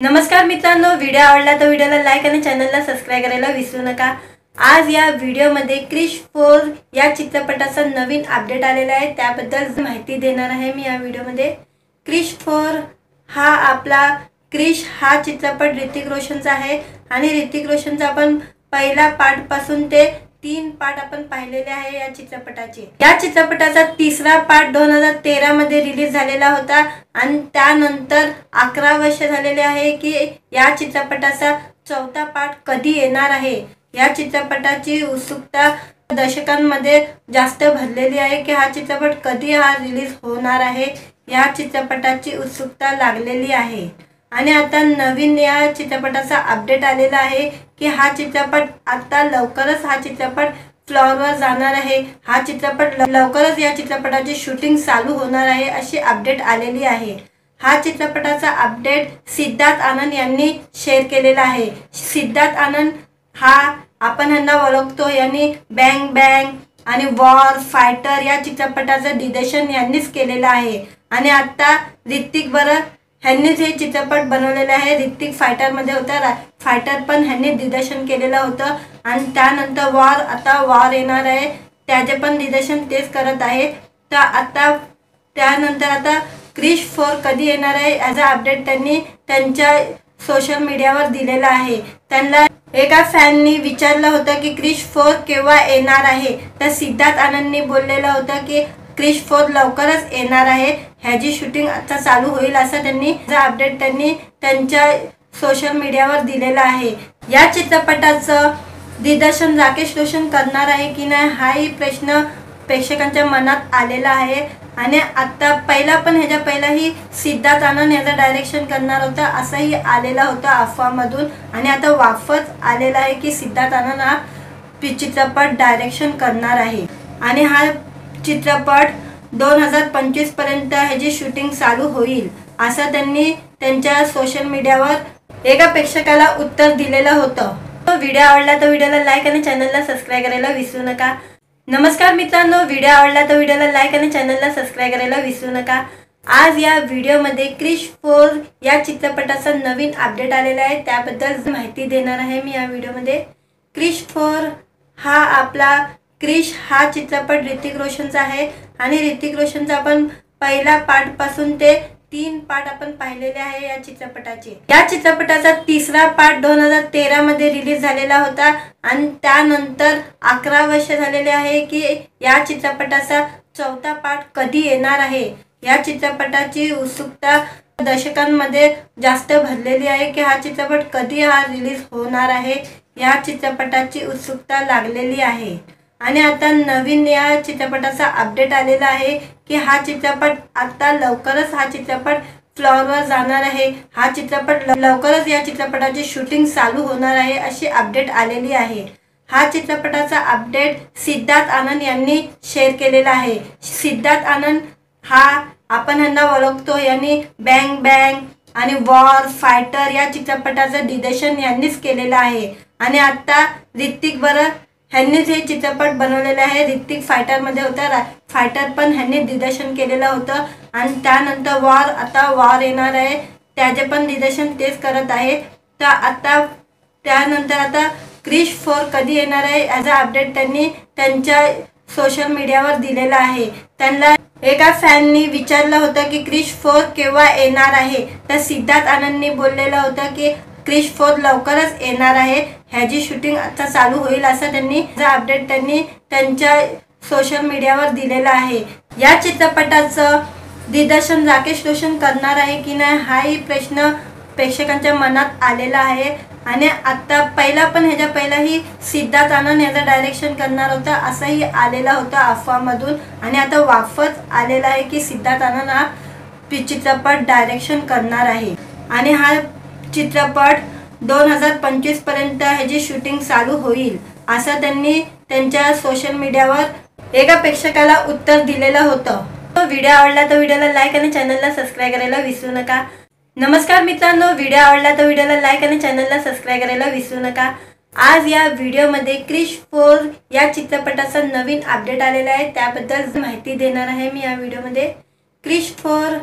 नमस्कार मित्रांनो, व्हिडिओ आवडला तर व्हिडिओला लाईक आणि चॅनलला सबस्क्राइब करायला विसरू नका। आज या व्हिडिओमध्ये क्रिश 4 या चित्रपटाचा नवीन अपडेट आलेला आहे, त्याबद्दल माहिती देणार आहे मी या व्हिडिओमध्ये। क्रिश 4 हा आपला क्रिश हा चित्रपट ऋतिक रोशनचा आहे आणि ऋतिक रोशनचा आपण पहिला पार्ट पासून ते 3 पार्ट आपण पाहिलेले आहे या चित्रपटाचे। या चित्रपटाचा तिसरा पार्ट 2013 मध्ये रिलीज झालेला होता आणि त्यानंतर 11 वर्ष झालेले आहे की या चित्रपटाचा चौथा पार्ट कधी येणार आहे। या चित्रपटाची उत्सुकता दर्शकांमध्ये जास्त भरलेली आहे की हा चित्रपट कधी रिलीज होणार आहे। या चित्रपटाची उत्सुकता लागलेली आहे आणि आता नवीन या चित्रपटाचा अपडेट आलेला आहे की हा चित्रपट आता लवकरच हा चित्रपट फ्लोअरवर जाणार आहे। हा चित्रपट लवकरच या चित्रपटाची शूटिंग चालू होणार आहे अशी अपडेट आलेली आहे। हा चित्रपटाचा अपडेट सिद्धार्थ आनंद यांनी शेअर केलेला आहे। सिद्धार्थ आनंद हा आपण यांना ओळखतो, यांनी बँग बँग आणि वॉर फायटर या चित्रपटाचं दिग्दर्शन यांनीच केलेलं आहे आणि आता ऋतिक बरोबर ह्यांनीच हे चित्रपट बनवलेले आहे। ऋतिक फायटर मध्ये होता, फायटर पण ह्यांनी दिग्दर्शन केलेलं होतं आणि त्यानंतर वॉर, आता वॉर येणार आहे त्याचे पण दिग्दर्शन तेच करत आहे। तर आता त्यानंतर आता क्रिश 4 कधी येणार आहे याचा अपडेट त्यांनी त्यांच्या सोशल मीडियावर दिलेला आहे। त्यांना एका फॅननी विचारलं होतं की क्रिश 4 केव्हा येणार आहे, तर सिद्धार्थ आनंदनी बोललेलं होतं की क्रिश 4 लवकरच येणार आहे, ह्याची शूटिंग आता चालू होईल असं त्यांनी अपडेट त्यांनी त्यांच्या सोशल मीडियावर दिलेला आहे। या चित्रपटाचं दिग्दर्शन राकेश रोशन करणार आहे की नाही हाही प्रश्न प्रेक्षकांच्या मनात आलेला आहे आणि आता ह्याच्या पहिलाही सिद्धार्थ आनंद याचं डायरेक्शन करणार होता असंही आलेला होता अफवामधून आणि आता वापस आलेला आहे की सिद्धार्थ आनंद हा चित्रपट डायरेक्शन करणार आहे आणि हा चित्रपट 2025 पर्यंत ह्याची शूटिंग चालू होईल असं त्यांनी त्यांच्या सोशल मीडियावर एका प्रेक्षकाला उत्तर दिलेलं होतं। व्हिडिओ आवडला तर व्हिडिओला लाईक आणि चॅनलला सबस्क्राइब करायला विसरू नका। नमस्कार मित्रांनो, व्हिडिओ आवडला तर व्हिडिओला लाईक आणि चॅनलला सबस्क्राइब करायला विसरू नका। आज या व्हिडिओमध्ये क्रिश 4 या चित्रपटाचा नवीन अपडेट आलेला आहे, त्याबद्दल माहिती देणार आहे मी या व्हिडिओमध्ये। क्रिश 4 हा आपला क्रिश हा चित्रपट ऋतिक रोशनचा आहे आणि ऋतिक रोशनचा आपण पहिला पार्ट पासून ते 3 पार्ट आपण पाहिलेले आहे या चित्रपटाचे। या चित्रपटाचा तिसरा पार्ट 2013 मध्ये रिलीज झालेला होता आणि त्यानंतर 11 वर्ष झालेले आहे की या चित्रपटाचा चौथा पार्ट कधी येणार आहे। या चित्रपटाची उत्सुकता दर्शकांमध्ये जास्त भरलेली आहे की हा चित्रपट कधी रिलीज होणार आहे। या चित्रपटाची उत्सुकता लागलेली आहे आणि आता नवीन या चित्रपटाचा अपडेट आलेला आहे की हा चित्रपट आता लवकरच हा चित्रपट फ्लोअरवर जाणार आहे। हा चित्रपट लवकरच या चित्रपटाची शूटिंग चालू होणार आहे अशी अपडेट आलेली आहे। हा चित्रपटाचा अपडेट सिद्धार्थ आनंद यांनी शेअर केलेला आहे। सिद्धार्थ आनंद हा आपण यांना ओळखतो, यांनी बँग बँग आणि वॉर फायटर या चित्रपटाचं दिग्दर्शन यांनीच केलेलं आहे आणि आता ऋतिक बरोबर ह्यांनीच हे चित्रपट बनवलेले आहे। ऋतिक फायटर मध्ये होता, फायटर पण ह्यांनी दिग्दर्शन केलेलं होतं आणि त्यानंतर वॉर, आता वॉर येणार आहे त्याचे पण दिग्दर्शन तेच करत आहे। तर आता त्यानंतर आता क्रिश 4 कधी येणार आहे याचा अपडेट त्यांनी त्यांच्या सोशल मीडियावर दिलेला आहे। त्यांना एका फॅननी विचारलं होतं की क्रिश 4 केव्हा येणार आहे, तर सिद्धार्थ आनंदनी बोललेलं होतं की क्रिश 4 लवकरच येणार आहे, ह्याची शूटिंग आता चालू होईल असं त्यांनी अपडेट त्यांनी त्यांच्या सोशल मीडियावर दिलेला आहे। या चित्रपटाचं दिग्दर्शन राकेश रोशन करणार आहे की नाही हाही प्रश्न प्रेक्षकांच्या मनात आलेला आहे आणि आता ह्याच्या पहिलाही सिद्धार्थ आनंद याचं डायरेक्शन करणार होता असंही आलेला होता अफवामधून आणि आता वापस आलेला आहे की सिद्धार्थ आनंद हा चित्रपट डायरेक्शन करणार आहे आणि हा चित्रपट 2025 पर्यंत ह्याची शूटिंग चालू होईल असं त्यांनी त्यांच्या सोशल मीडियावर एका प्रेक्षकाला उत्तर दिलेलं होतं। व्हिडिओ आवडला तर व्हिडिओला लाईक आणि चॅनलला सबस्क्राइब करायला विसरू नका। नमस्कार मित्रांनो, व्हिडिओ आवडला तर व्हिडिओला लाईक आणि चॅनलला सबस्क्राइब करायला विसरू नका। आज या व्हिडिओमध्ये क्रिश 4 या चित्रपटाचा नवीन अपडेट आलेला आहे, त्याबद्दल माहिती देणार आहे मी या व्हिडिओमध्ये। क्रिश 4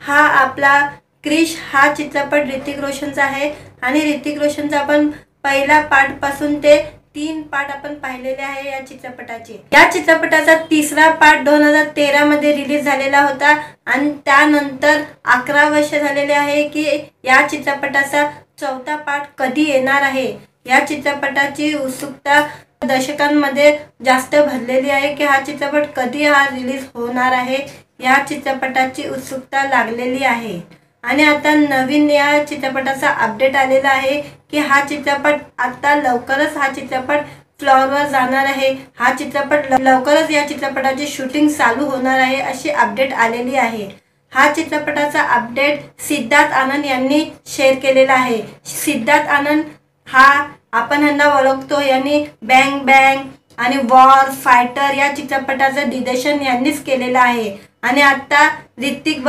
हा आपला क्रिश हा चित्रपट ऋतिक रोशनचा आहे आणि ऋतिक रोशनचा आपण पहिला पार्ट पासून ते 3 पार्ट आपण पाहिलेले आहे या चित्रपटाचे। या चित्रपटाचा तिसरा पार्ट 2013 मध्ये रिलीज झालेला होता आणि त्यानंतर 11 वर्ष झालेले आहे की या चित्रपटाचा चौथा पार्ट कधी येणार आहे। या चित्रपटाची उत्सुकता दर्शकांमध्ये जास्त भरलेली आहे की हा चित्रपट कधी रिलीज होणार आहे। या चित्रपटाची उत्सुकता लागलेली आहे आणि आता नवीन या चित्रपटाचा अपडेट आलेला आहे की हा चित्रपट आता लवकरच हा चित्रपट फ्लोअरवर जाणार आहे। हा चित्रपट लवकरच या चित्रपटाची शूटिंग चालू होणार आहे अशी अपडेट आलेली आहे। हा चित्रपटाचा अपडेट सिद्धार्थ आनंद यांनी शेअर केलेला आहे। सिद्धार्थ आनंद हा आपण यांना ओळखतो, यांनी बँग बँग आणि वॉर फायटर या चित्रपटाचं दिग्दर्शन यांनीच केलेलं आहे आणि आता ऋतिक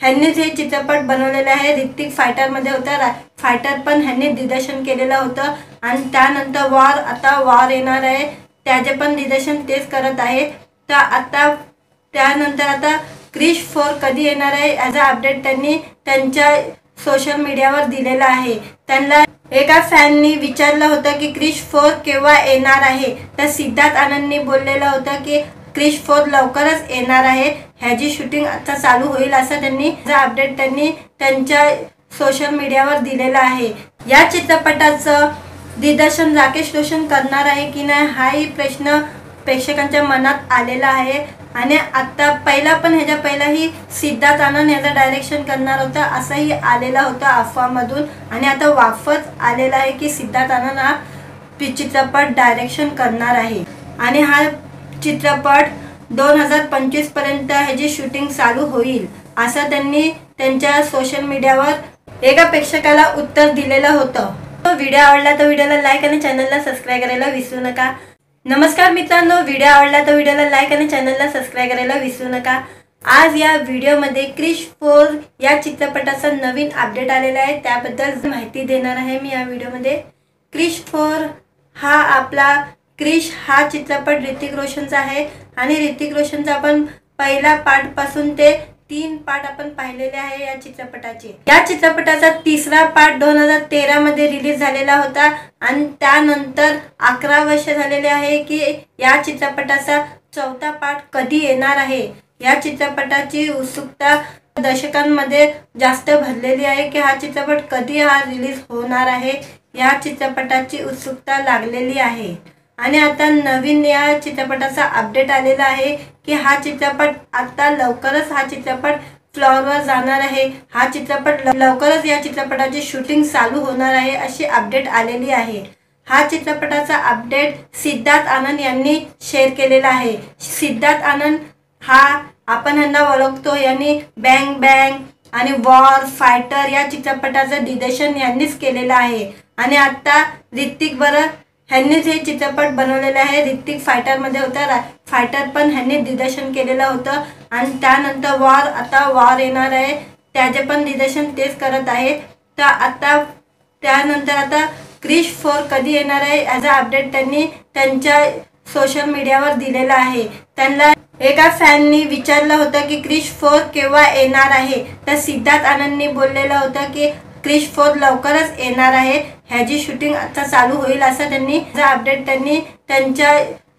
ह्यांनीच हे चित्रपट बनवलेले आहे। ऋतिक फायटर मध्ये होता, फायटर पण ह्यांनी दिग्दर्शन केलेलं होतं आणि त्यानंतर वॉर येणार आहे, त्याचे पण दिग्दर्शन तेच करत आहे। तर आता त्यानंतर आता क्रिश 4 कधी येणार आहे याचा अपडेट त्यांनी त्यांच्या सोशल मीडियावर दिलेला आहे। त्यांना एका फॅननी विचारलं होतं की क्रिश 4 केव्हा येणार आहे, तर सिद्धार्थ आनंदनी बोललेलं होतं की क्रिश 4 लवकरच येणार आहे, ह्याची शूटिंग आता चालू होईल असं त्यांनी अपडेट त्यांनी त्यांच्या सोशल मीडियावर दिलेलं आहे। या चित्रपटाचं दिग्दर्शन राकेश रोशन करणार आहे की नाही हाही प्रश्न प्रेक्षकांच्या मनात आलेला आहे आणि आता ह्याच्या पहिलाही सिद्धार्थ आनंद याचा डायरेक्शन करणार होता असंही आलेला होता अफवामधून आणि आता वापस आलेला आहे की सिद्धार्थ आनंद हा चित्रपट डायरेक्शन करणार आहे आणि हा चित्रपट 2025 पर्यंत ह्याची शूटिंग चालू होईल असं त्यांनी त्यांच्या सोशल मीडियावर एका प्रेक्षकाला उत्तर दिलेलं होतं। व्हिडिओ आवडला तर व्हिडिओला लाईक आणि चॅनलला सबस्क्राईब करायला विसरू नका। नमस्कार मित्रांनो, व्हिडिओ आवडला तर व्हिडिओला लाईक आणि चॅनलला सबस्क्राईब करायला विसरू नका। आज या व्हिडिओमध्ये क्रिश 4 या चित्रपटाचा नवीन अपडेट आलेला आहे, त्याबद्दल माहिती देणार आहे मी या व्हिडिओमध्ये। क्रिश 4 क्रिश हा चित्रपट ऋतिक रोशनचा आहे आणि ऋतिक रोशनचा आपण पहिला पार्ट पासून ते 3 पार्ट आपण पाहिलेले आहे या चित्रपटाचे। या चित्रपटाचा तिसरा पार्ट 2013 मध्ये रिलीज झालेला होता आणि त्यानंतर 11 वर्ष झालेले आहे की या चित्रपटाचा चौथा पार्ट कधी येणार आहे। या चित्रपटाची उत्सुकता दर्शकांमध्ये जास्त भरलेली आहे की हा चित्रपट कधी रिलीज होणार आहे। या चित्रपटाची उत्सुकता लागलेली आहे आणि आता नवीन या चित्रपटाचा अपडेट आलेला आहे की हा चित्रपट आता लवकरच हा चित्रपट फ्लोअरवर जाणार आहे। हा चित्रपट लवकरच या चित्रपटाची शूटिंग चालू होणार आहे अशी अपडेट आलेली आहे। हा चित्रपटाचा अपडेट सिद्धार्थ आनंद यांनी शेअर केलेला आहे। सिद्धार्थ आनंद हा आपण यांना ओळखतो, यांनी बँग बँग आणि वॉर फायटर या चित्रपटाचं दिग्दर्शन यांनीच केलेलं आहे आणि आता ऋतिक ह्यांनीच हे चित्रपट बनवलेले आहे। ऋतिक फायटर मध्ये होता, फायटर पण ह्यांनी दिग्दर्शन केलेलं होतं आणि त्यानंतर वॉर येणार आहे, त्याचे पण दिग्दर्शन तेच करत आहे। तर आता त्यानंतर आता क्रिश 4 कधी येणार आहे याचा अपडेट त्यांनी त्यांच्या सोशल मीडियावर दिलेला आहे। त्यांना एका फॅननी विचारलं होतं की क्रिश 4 केव्हा येणार आहे, तर सिद्धार्थ आनंदनी बोललेलं होतं की क्रिश 4 लवकरच येणार आहे, ह्याची शूटिंग आता चालू होईल असं त्यांनी अपडेट त्यांनी त्यांच्या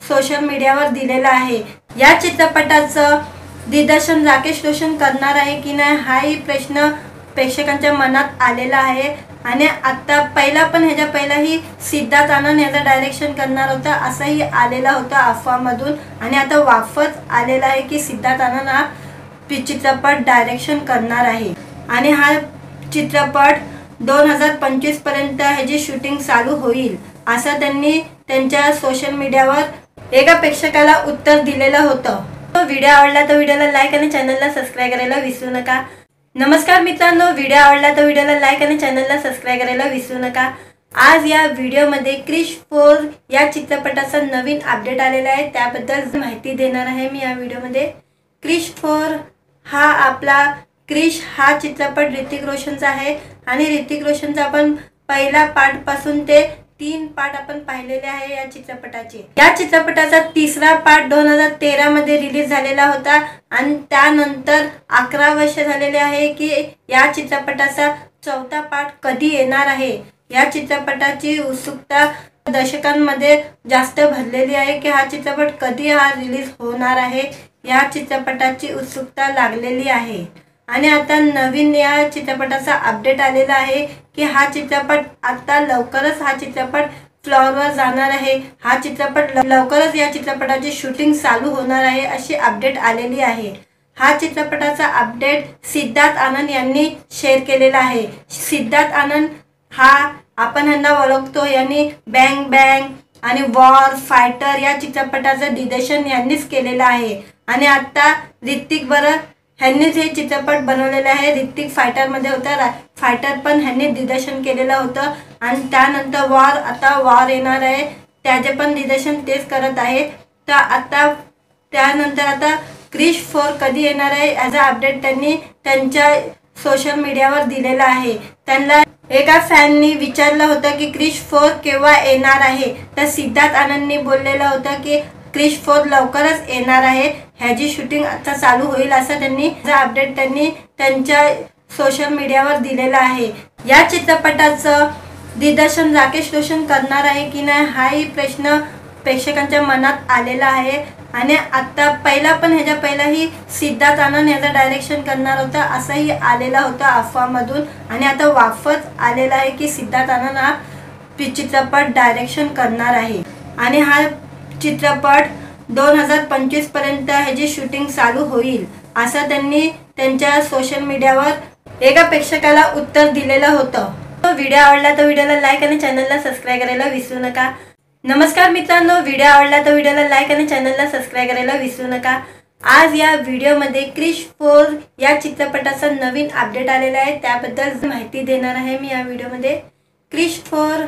सोशल मीडियावर दिलेलं आहे। या चित्रपटाचं दिग्दर्शन राकेश रोशन करणार आहे की नाही हाही प्रश्न प्रेक्षकांच्या मनात आलेला आहे आणि आता ह्याच्या पहिलाही सिद्धार्थ आनंद याचा डायरेक्शन करणार होता असंही आलेला होता अफवामधून आणि आता वापस आलेला आहे की सिद्धार्थ आनंद हा चित्रपट डायरेक्शन करणार आहे आणि हा चित्रपट 2025 पर्यंत ह्याची शूटिंग चालू होईल असं त्यांनी त्यांच्या सोशल मीडियावर एका प्रेक्षकाला उत्तर दिलेलं होतं। व्हिडिओ आवडला तर व्हिडिओला लाईक आणि चॅनलला सबस्क्राईब करायला विसरू नका। नमस्कार मित्रांनो, व्हिडिओ आवडला तर व्हिडिओला लाईक आणि चॅनलला सबस्क्राईब करायला विसरू नका। आज या व्हिडिओमध्ये क्रिश 4 या चित्रपटाचा नवीन अपडेट आलेला आहे, त्याबद्दल माहिती देणार आहे मी या व्हिडिओमध्ये। क्रिश 4 क्रिश हा चित्रपट ऋतिक रोशनचा आहे आणि ऋतिक रोशनचा आपण पहिला पार्ट पासून ते 3 पार्ट आपण पाहिलेले आहे या चित्रपटाचे। या चित्रपटाचा तिसरा पार्ट 2013 मध्ये रिलीज झालेला होता आणि त्यानंतर 11 वर्ष झालेले आहे की या चित्रपटाचा चौथा पार्ट कधी येणार आहे। या चित्रपटाची उत्सुकता दर्शकांमध्ये जास्त भरलेली आहे की हा चित्रपट कधी रिलीज होणार आहे। या चित्रपटाची उत्सुकता लागलेली आहे आणि आता नवीन या चित्रपटाचा अपडेट आलेला आहे की हा चित्रपट आता लवकरच हा चित्रपट फ्लोअरवर जाणार आहे। हा चित्रपट लवकरच या चित्रपटाची शूटिंग चालू होणार आहे अशी अपडेट आलेली आहे। हा चित्रपटाचा अपडेट सिद्धार्थ आनंद यांनी शेअर केलेला आहे। सिद्धार्थ आनंद हा आपण यांना ओळखतो, यांनी बँग बँग आणि वॉर फायटर या चित्रपटाचं दिग्दर्शन यांनीच केलेलं आहे आणि आता ऋतिक बरं ह्यांनीच हे चित्रपट बनवलेले आहे। ऋतिक फायटरमध्ये होता, फायटर पण ह्यांनी दिग्दर्शन केलेलं होतं आणि त्यानंतर वॉर, आता वॉर येणार आहे त्याचे पण दिग्दर्शन तेच करत आहेत। तर आता त्यानंतर आता क्रिश 4 कधी येणार आहे याचा अपडेट त्यांनी त्यांच्या सोशल मीडियावर दिलेला आहे। त्यांना एका फॅननी विचारलं होतं की क्रिश 4 केव्हा येणार आहे, तर सिद्धार्थ आनंदनी बोललेलं होतं की क्रिश 4 लवकरच येणार आहे, ह्याची शूटिंग आता चालू होईल असं त्यांनी अपडेट त्यांनी त्यांच्या सोशल मीडियावर दिलेलं आहे। या चित्रपटाचं दिग्दर्शन राकेश रोशन करणार आहे की नाही हाही प्रश्न प्रेक्षकांच्या मनात आलेला आहे आणि आता ह्याच्या पहिलाही सिद्धार्थ आनंद याचा डायरेक्शन करणार होता असंही आलेला होता अफवामधून आणि आता वापस आलेला आहे की सिद्धार्थ आनंद हा चित्रपट डायरेक्शन करणार आहे आणि हा चित्रपट 2025 पर्यंत ह्याची शूटिंग चालू होईल असं त्यांनी त्यांच्या सोशल मीडियावर एका प्रेक्षकाला उत्तर दिलेलं होतं। व्हिडिओ आवडला तर व्हिडिओला लाईक आणि चॅनलला सबस्क्राईब करायला विसरू नका। नमस्कार मित्रांनो, व्हिडिओ आवडला तर व्हिडिओला लाईक आणि चॅनलला सबस्क्राईब करायला विसरू नका। आज या व्हिडिओमध्ये क्रिश 4 या चित्रपटाचा नवीन अपडेट आलेला आहे त्याबद्दल माहिती देणार आहे मी या व्हिडिओमध्ये। क्रिश 4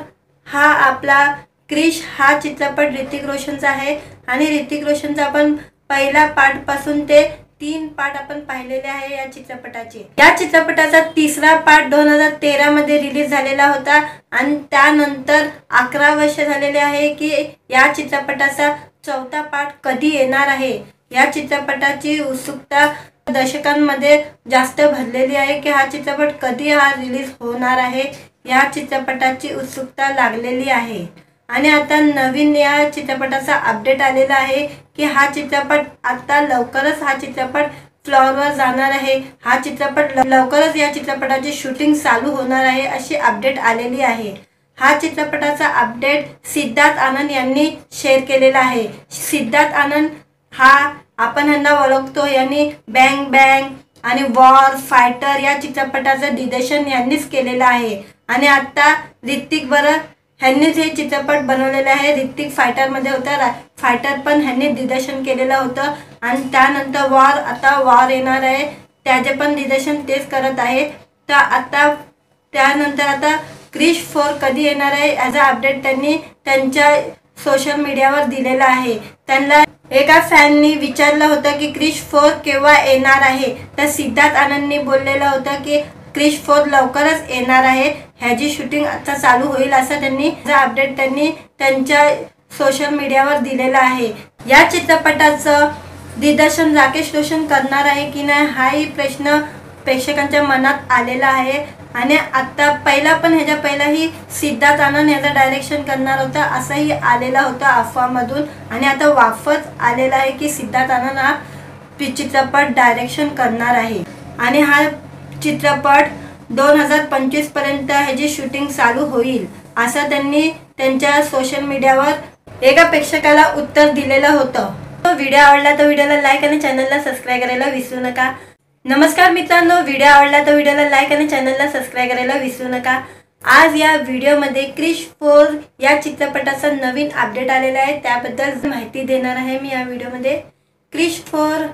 हा चित्रपट ऋतिक रोशनचा आहे आणि ऋतिक रोशनचा आपण पहिला पार्ट पासून ते 3 पार्ट आपण पाहिलेले आहे या चित्रपटाचे। या चित्रपटाचा तिसरा पार्ट 2013 मध्ये रिलीज झालेला होता आणि त्यानंतर 11 वर्ष झालेले आहे की या चित्रपटाचा चौथा पार्ट कधी येणार आहे। या चित्रपटाची उत्सुकता दर्शकांमध्ये जास्त भरलेली आहे की हा चित्रपट कधी रिलीज होणार आहे। या चित्रपटाची उत्सुकता लागलेली आहे आणि आता नवीन या चित्रपटाचा अपडेट आलेला आहे की हा चित्रपट आता लवकरच हा चित्रपट फ्लोअरवर जाणार आहे। हा चित्रपट लवकरच या चित्रपटाची शूटिंग चालू होणार आहे अशी अपडेट आलेली आहे। हा चित्रपटाचा अपडेट सिद्धार्थ आनंद यांनी शेअर केलेला आहे। सिद्धार्थ आनंद हा आपण यांना ओळखतो, यांनी बँग बँग आणि वॉर फायटर या चित्रपटाचं दिग्दर्शन यांनीच केलेलं आहे आणि आता ऋतिक बरं ह्यांनीच हे चित्रपट बनवलेले आहे। ऋतिक फायटरमध्ये होता, फायटर पण ह्यांनी दिग्दर्शन केलेलं होतं आणि त्यानंतर वॉर, आता वॉर येणार आहे त्याचे पण दिग्दर्शन तेच करत आहेत। तर आता त्यानंतर आता क्रिश 4 कधी येणार आहे याचा अपडेट त्यांनी त्यांच्या सोशल मीडियावर दिलेला आहे। त्यांना एका फॅननी विचारलं होतं की क्रिश 4 केव्हा येणार आहे, तर सिद्धार्थ आनंदनी बोललेलं होतं की क्रिश 4 लवकरच येणार आहे, ह्याची शूटिंग आता चालू होईल असं त्यांनी अपडेट त्यांनी त्यांच्या सोशल मीडियावर दिलेलं आहे। या चित्रपटाचं दिग्दर्शन राकेश रोशन करणार आहे की नाही हाही प्रश्न प्रेक्षकांच्या मनात आलेला आहे आणि आता ह्याच्या पहिलाही सिद्धार्थ आनंद याचा डायरेक्शन करणार होता असंही आलेलं होतं अफवामधून आणि आता वापस आलेला आहे की सिद्धार्थ आनंद हा चित्रपट डायरेक्शन करणार आहे आणि हा चित्रपट 2025 पर्यंत ह्याची शूटिंग चालू होईल असं त्यांनी त्यांच्या सोशल मीडियावर एका प्रेक्षकाला उत्तर दिलेलं होतं। व्हिडिओ आवडला तर व्हिडिओला लाईक आणि चॅनलला सबस्क्राईब करायला विसरू नका। नमस्कार मित्रांनो, व्हिडिओ आवडला तर व्हिडिओला लाईक आणि चॅनलला सबस्क्राईब करायला विसरू नका। आज या व्हिडिओमध्ये क्रिश 4 या चित्रपटाचा नवीन अपडेट आलेला आहे त्याबद्दल माहिती देणार आहे मी या व्हिडिओमध्ये। क्रिश 4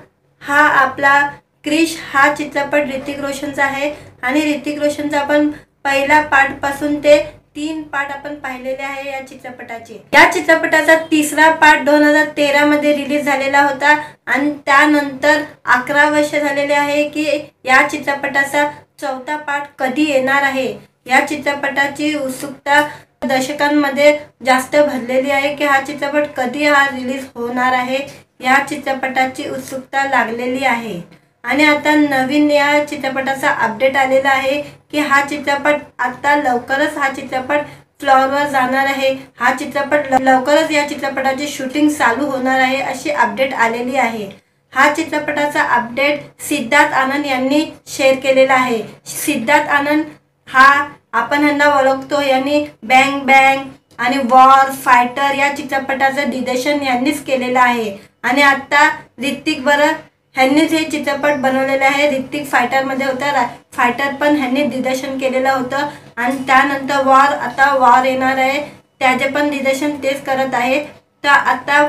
हा चित्रपट ऋतिक रोशनचा आहे आणि ऋतिक रोशनचा आपण पहिला पार्ट पासून ते 3 पार्ट आपण पाहिलेले आहे या चित्रपटाचे। या चित्रपटाचा तिसरा पार्ट 2013 मध्ये रिलीज झालेला होता आणि त्यानंतर 11 वर्ष झालेले आहे की या चित्रपटाचा चौथा पार्ट कधी येणार आहे। या चित्रपटाची उत्सुकता दर्शकांमध्ये जास्त भरलेली आहे की हा चित्रपट कधी रिलीज होणार आहे। या चित्रपटाची उत्सुकता लागलेली आहे आणि आता नवीन या चित्रपटाचा अपडेट आलेला आहे की हा चित्रपट आता लवकरच हा चित्रपट फ्लोअरवर जाणार आहे। हा चित्रपट लवकरच या चित्रपटाची शूटिंग चालू होणार आहे अशी अपडेट आलेली आहे। हा चित्रपटाचा अपडेट सिद्धार्थ आनंद यांनी शेअर केलेला आहे। सिद्धार्थ आनंद हा आपण ह्यांना ओळखतो, यांनी बँग बँग आणि वॉर फायटर या चित्रपटाचं दिग्दर्शन यांनीच केलेलं आहे आणि आता ऋतिक बरं ह्यांनीच हे चित्रपट बनवलेले आहे। ऋतिक फायटरमध्ये होता, फायटर पण ह्यांनी दिग्दर्शन केलेलं होतं आणि त्यानंतर वॉर, आता वॉर येणार आहे त्याचे पण दिग्दर्शन तेच करत आहे। तर आता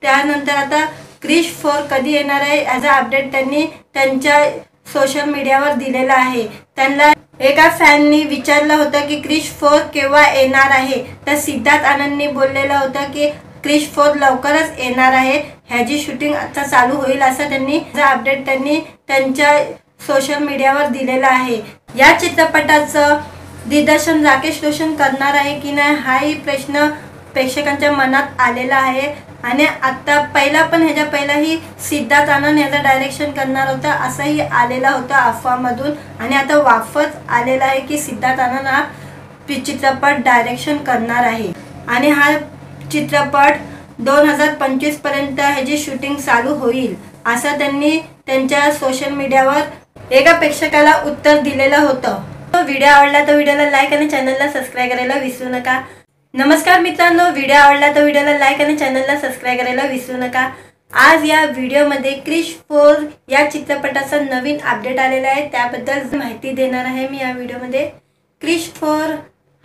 त्यानंतर आता क्रिश 4 कधी येणार आहे याचा अपडेट त्यांनी त्यांच्या सोशल मीडियावर दिलेला आहे। त्यांना एका फॅननी विचारलं होतं की क्रिश 4 केव्हा येणार आहे, तर सिद्धार्थ आनंदनी बोललेलं होतं की क्रिश 4 लवकरच येणार आहे, ह्याची शूटिंग आता चालू होईल असं त्यांनी अपडेट त्यांनी त्यांच्या सोशल मीडियावर दिलेलं आहे। या चित्रपटाचं दिग्दर्शन राकेश रोशन करणार आहे की नाही हाही प्रश्न प्रेक्षकांच्या मनात आलेला आहे आणि आता ह्याच्या पहिलाही सिद्धार्थ आनंद याचं डायरेक्शन करणार होता असंही आलेला होता अफवामधून आणि आता वापस आलेला आहे की सिद्धार्थ आनंद हा चित्रपट डायरेक्शन करणार आहे आणि हा चित्रपट 2025 पर्यंत ह्याची शूटिंग चालू होईल असं त्यांनी त्यांच्या सोशल मीडियावर एका प्रेक्षकाला उत्तर दिलेलं होतं। व्हिडिओ आवडला तर व्हिडिओला लाईक आणि चॅनलला सबस्क्राईब करायला विसरू नका। नमस्कार मित्रांनो, व्हिडिओ आवडला तर व्हिडिओला लाईक आणि चॅनलला सबस्क्राईब करायला विसरू नका। आज या व्हिडिओमध्ये क्रिश 4 या चित्रपटाचा नवीन अपडेट आलेला आहे त्याबद्दल माहिती देणार आहे मी या व्हिडिओमध्ये। क्रिश 4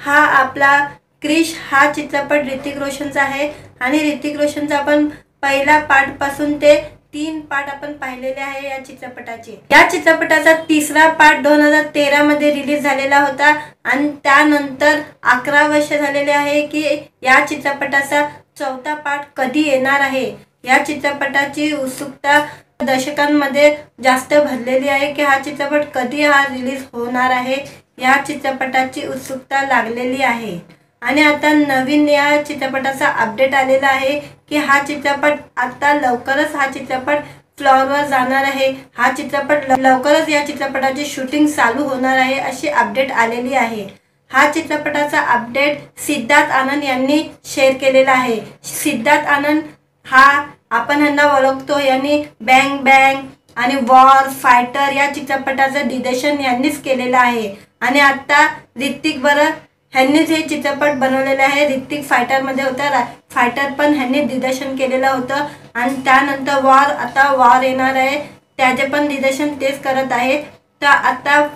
हा आपला क्रिश हा चित्रपट ऋतिक रोशनचा आहे आणि ऋतिक रोशनचा आपण पहिला पार्ट पासून ते 3 पार्ट आपण पाहिलेले आहे या चित्रपटाचे। या चित्रपटाचा तिसरा पार्ट 2013 मध्ये रिलीज झालेला होता आणि त्यानंतर 11 वर्ष झालेले आहे की या चित्रपटाचा चौथा पार्ट कधी येणार आहे। या चित्रपटाची उत्सुकता दर्शकांमध्ये जास्त भरलेली आहे की हा चित्रपट कधी रिलीज होणार आहे। या चित्रपटाची उत्सुकता लागलेली आहे आणि आता नवीन या चित्रपटाचा अपडेट आलेला आहे की हा चित्रपट आता लवकरच हा चित्रपट फ्लोअरवर जाणार आहे। हा चित्रपट लवकरच या चित्रपटाची शूटिंग चालू होणार आहे अशी अपडेट आलेली आहे। हा चित्रपटाचा अपडेट सिद्धार्थ आनंद यांनी शेअर केलेला आहे। सिद्धार्थ आनंद हा आपण ह्यांना ओळखतो, यांनी बँग बँग आणि वॉर फायटर या चित्रपटाचं दिग्दर्शन यांनीच केलेलं आहे आणि आता ऋतिक बरं ह्यांनीच हे चित्रपट बनवलेले आहे। ऋतिक फायटरमध्ये होता, फायटर पण ह्यांनी दिग्दर्शन केलेलं होतं आणि त्यानंतर वॉर, आता वॉर येणार आहे त्याचे पण दिग्दर्शन तेच करत आहे। तर आता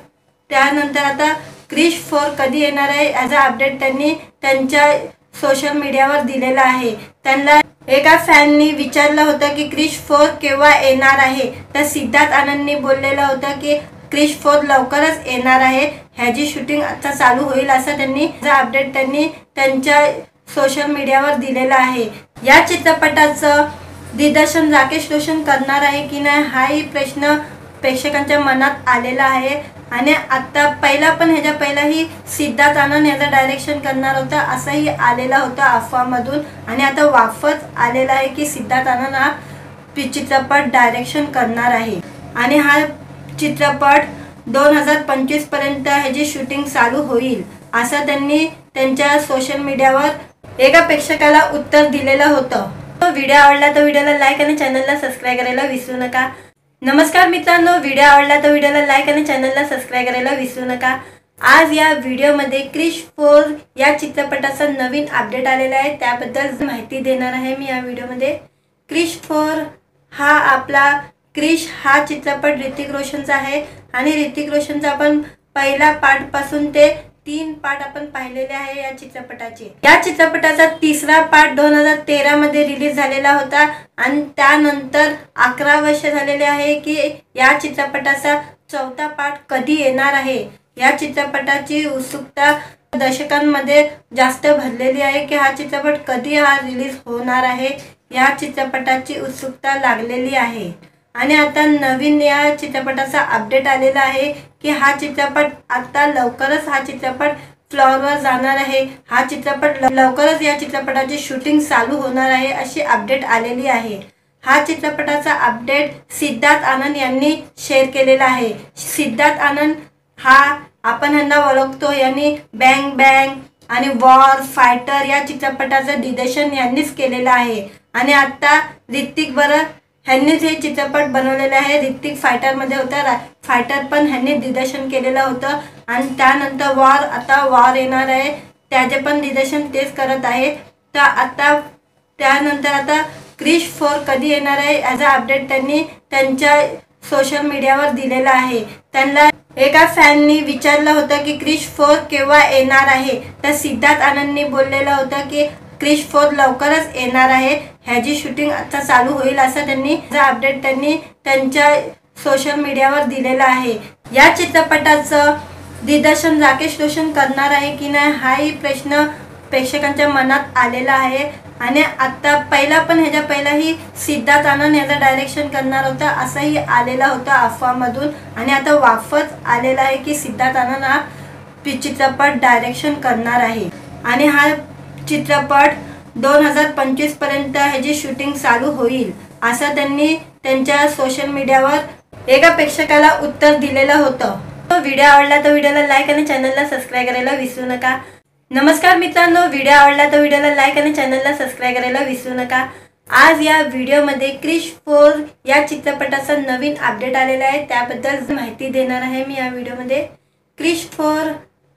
त्यानंतर आता क्रिश 4 कधी येणार आहे याचा अपडेट त्यांनी त्यांच्या सोशल मीडियावर दिलेला आहे। त्यांना एका फॅननी विचारलं होतं की क्रिश 4 केव्हा येणार आहे, तर सिद्धार्थ आनंदनी बोललेलं होतं की क्रिश 4 लवकरच येणार आहे, ह्याची शूटिंग आता चालू होईल असं त्यांनी अपडेट त्यांनी त्यांच्या सोशल मीडियावर दिलेलं आहे। या चित्रपटाचं दिग्दर्शन राकेश रोशन करणार आहे की नाही हाही प्रश्न प्रेक्षकांच्या मनात आलेला आहे आणि आता ह्याच्या पहिलाही सिद्धार्थ आनंद याचं डायरेक्शन करणार होता असंही आलेला होता अफवामधून आणि आता वापस आलेला आहे की सिद्धार्थ आनंद हा चित्रपट डायरेक्शन करणार आहे आणि हा चित्रपट 2025 पर्यंत ह्याची शूटिंग चालू होईल असं त्यांनी त्यांच्या सोशल मीडियावर एका प्रेक्षकाला उत्तर दिलेलं होतं। व्हिडिओ आवडला तर व्हिडिओला लाईक आणि चॅनलला सबस्क्राईब करायला विसरू नका। नमस्कार मित्रांनो, व्हिडिओ आवडला तर व्हिडिओला लाईक आणि चॅनलला सबस्क्राईब करायला विसरू नका। आज या व्हिडिओमध्ये क्रिश 4 या चित्रपटाचा नवीन अपडेट आलेला आहे त्याबद्दल माहिती देणार आहे मी या व्हिडिओमध्ये। क्रिश 4 हा आपला क्रिश हा चित्रपट ऋतिक रोशनचा आहे आणि ऋतिक रोशनचा आपण पहिला पार्ट पासून ते 3 पार्ट आपण पाहिलेले आहे या चित्रपटाचे। या चित्रपटाचा तिसरा पार्ट 2013 मध्ये रिलीज झालेला होता आणि त्यानंतर 11 वर्ष झालेले आहे की या चित्रपटाचा चौथा पार्ट कधी येणार आहे। या चित्रपटाची उत्सुकता दर्शकांमध्ये जास्त भरलेली आहे की हा चित्रपट कधी रिलीज होणार आहे। या चित्रपटाची उत्सुकता लागलेली आहे आणि आता नवीन या चित्रपटाचा अपडेट आलेला आहे की हा चित्रपट आता लवकरच हा चित्रपट फ्लॉरवर जाणार आहे। हा चित्रपट लवकरच या चित्रपटाची शूटिंग चालू होणार आहे अशी अपडेट आलेली आहे। हा चित्रपटाचा अपडेट सिद्धार्थ आनंद यांनी शेअर केलेला आहे। सिद्धार्थ आनंद हा आपण ह्यांना ओळखतो, यांनी बँग बँग आणि वॉर फायटर या चित्रपटाचं दिग्दर्शन यांनीच केलेलं आहे। आणि आता ऋतिक बरं ह्यांनीच हे चित्रपट बनवलेले आहे। ऋतिक फायटरमध्ये होता, फायटर पण ह्यांनी दिग्दर्शन केलेलं होतं। आणि त्यानंतर वॉर, आता वॉर येणार आहे, त्याचे पण दिग्दर्शन तेच करत आहे। तर आता त्यानंतर आता क्रिश 4 कधी येणार आहे याचा अपडेट त्यांनी त्यांच्या सोशल मीडियावर दिलेला आहे। त्यांना एका फॅननी विचारलं होतं की क्रिश 4 केव्हा येणार आहे, तर सिद्धार्थ आनंदनी बोललेलं होतं की क्रिश 4 लवकरच येणार आहे, ह्याची शूटिंग आता चालू होईल असं त्यांनी अपडेट त्यांनी त्यांच्या सोशल मीडियावर दिलेलं आहे। या चित्रपटाचं दिग्दर्शन राकेश रोशन करणार आहे की नाही हाही प्रश्न प्रेक्षकांच्या मनात आलेला आहे। आणि आता ह्याच्या पहिलाही सिद्धार्थ आनंद याचं डायरेक्शन करणार होता असंही आलेला होता अफवामधून। आणि आता वापस आलेला आहे की सिद्धार्थ आनंद हा चित्रपट डायरेक्शन करणार आहे। आणि हा चित्रपट 2025 पर्यंत ह्याची शूटिंग चालू होईल असं त्यांनी त्यांच्या सोशल मीडियावर एका प्रेक्षकाला उत्तर दिलेलं होतं। व्हिडिओ आवडला तर व्हिडिओला लाईक आणि चॅनलला सबस्क्राईब करायला विसरू नका। नमस्कार मित्रांनो, व्हिडिओ आवडला तर व्हिडिओला लाईक आणि चॅनलला सबस्क्राईब करायला विसरू नका। आज या व्हिडिओमध्ये क्रिश 4 या चित्रपटाचा नवीन अपडेट आलेला आहे, त्याबद्दल माहिती देणार आहे मी या व्हिडिओमध्ये। क्रिश 4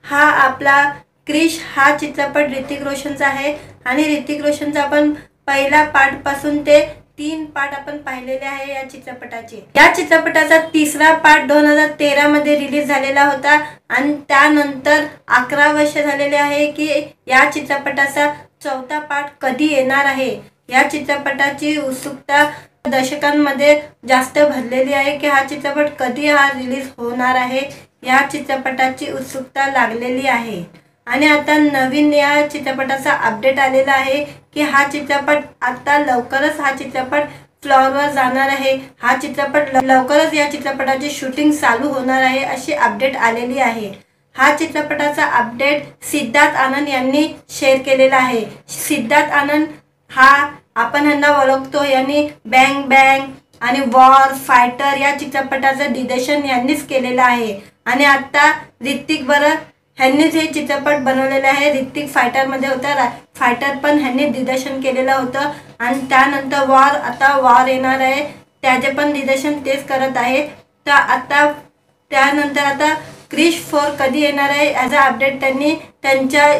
हा आपला क्रिश हा चित्रपट ऋतिक रोशनचा आहे। आणि ऋतिक रोशनचा आपण पहिला पार्ट पासून ते 3 पार्ट आपण पाहिलेले आहे या चित्रपटाचे। या चित्रपटाचा तिसरा पार्ट 2013 मध्ये रिलीज झालेला होता। आणि त्यानंतर 11 वर्ष झालेले आहे की या चित्रपटाचा चौथा पार्ट कधी येणार आहे। या चित्रपटाची उत्सुकता दर्शकांमध्ये जास्त भरलेली आहे की हा चित्रपट कधी रिलीज होणार आहे, या चित्रपटाची उत्सुकता लागलेली आहे। आणि आता नवीन या चित्रपटाचा अपडेट आलेला आहे की हा चित्रपट आता लवकरच हा चित्रपट फ्लॉरवर जाणार आहे। हा चित्रपट लवकरच या चित्रपटाची शूटिंग चालू होणार आहे अशी अपडेट आलेली आहे। हा चित्रपटाचा अपडेट सिद्धार्थ आनंद यांनी शेअर केलेला आहे। सिद्धार्थ आनंद हा आपण ह्यांना ओळखतो, यांनी बँग बँग आणि वॉर फायटर या चित्रपटाचं दिग्दर्शन यांनीच केलेलं आहे। आणि आता ऋतिक बरं ह्यांनीच हे चित्रपट बनवलेले आहे। ऋतिक फायटरमध्ये होता, फायटर पण ह्यांनी दिग्दर्शन केलेलं होतं। आणि त्यानंतर वॉर, आता वॉर येणार आहे, त्याचे पण दिग्दर्शन तेच करत आहे। तर आता त्यानंतर आता क्रिश 4 कधी येणार आहे याचा अपडेट त्यांनी त्यांच्या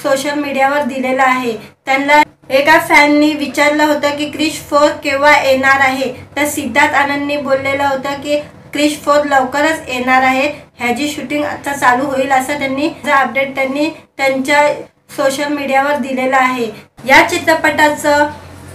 सोशल मीडियावर दिलेला आहे। त्यांना एका फॅननी विचारलं होतं की क्रिश 4 केव्हा येणार आहे, तर सिद्धार्थ आनंदनी बोललेलं होतं की क्रिश 4 लवकरच येणार आहे, ह्याची शूटिंग आता चालू होईल असं त्यांनी अपडेट त्यांनी त्यांच्या सोशल मीडियावर दिलेलं आहे। या चित्रपटाचं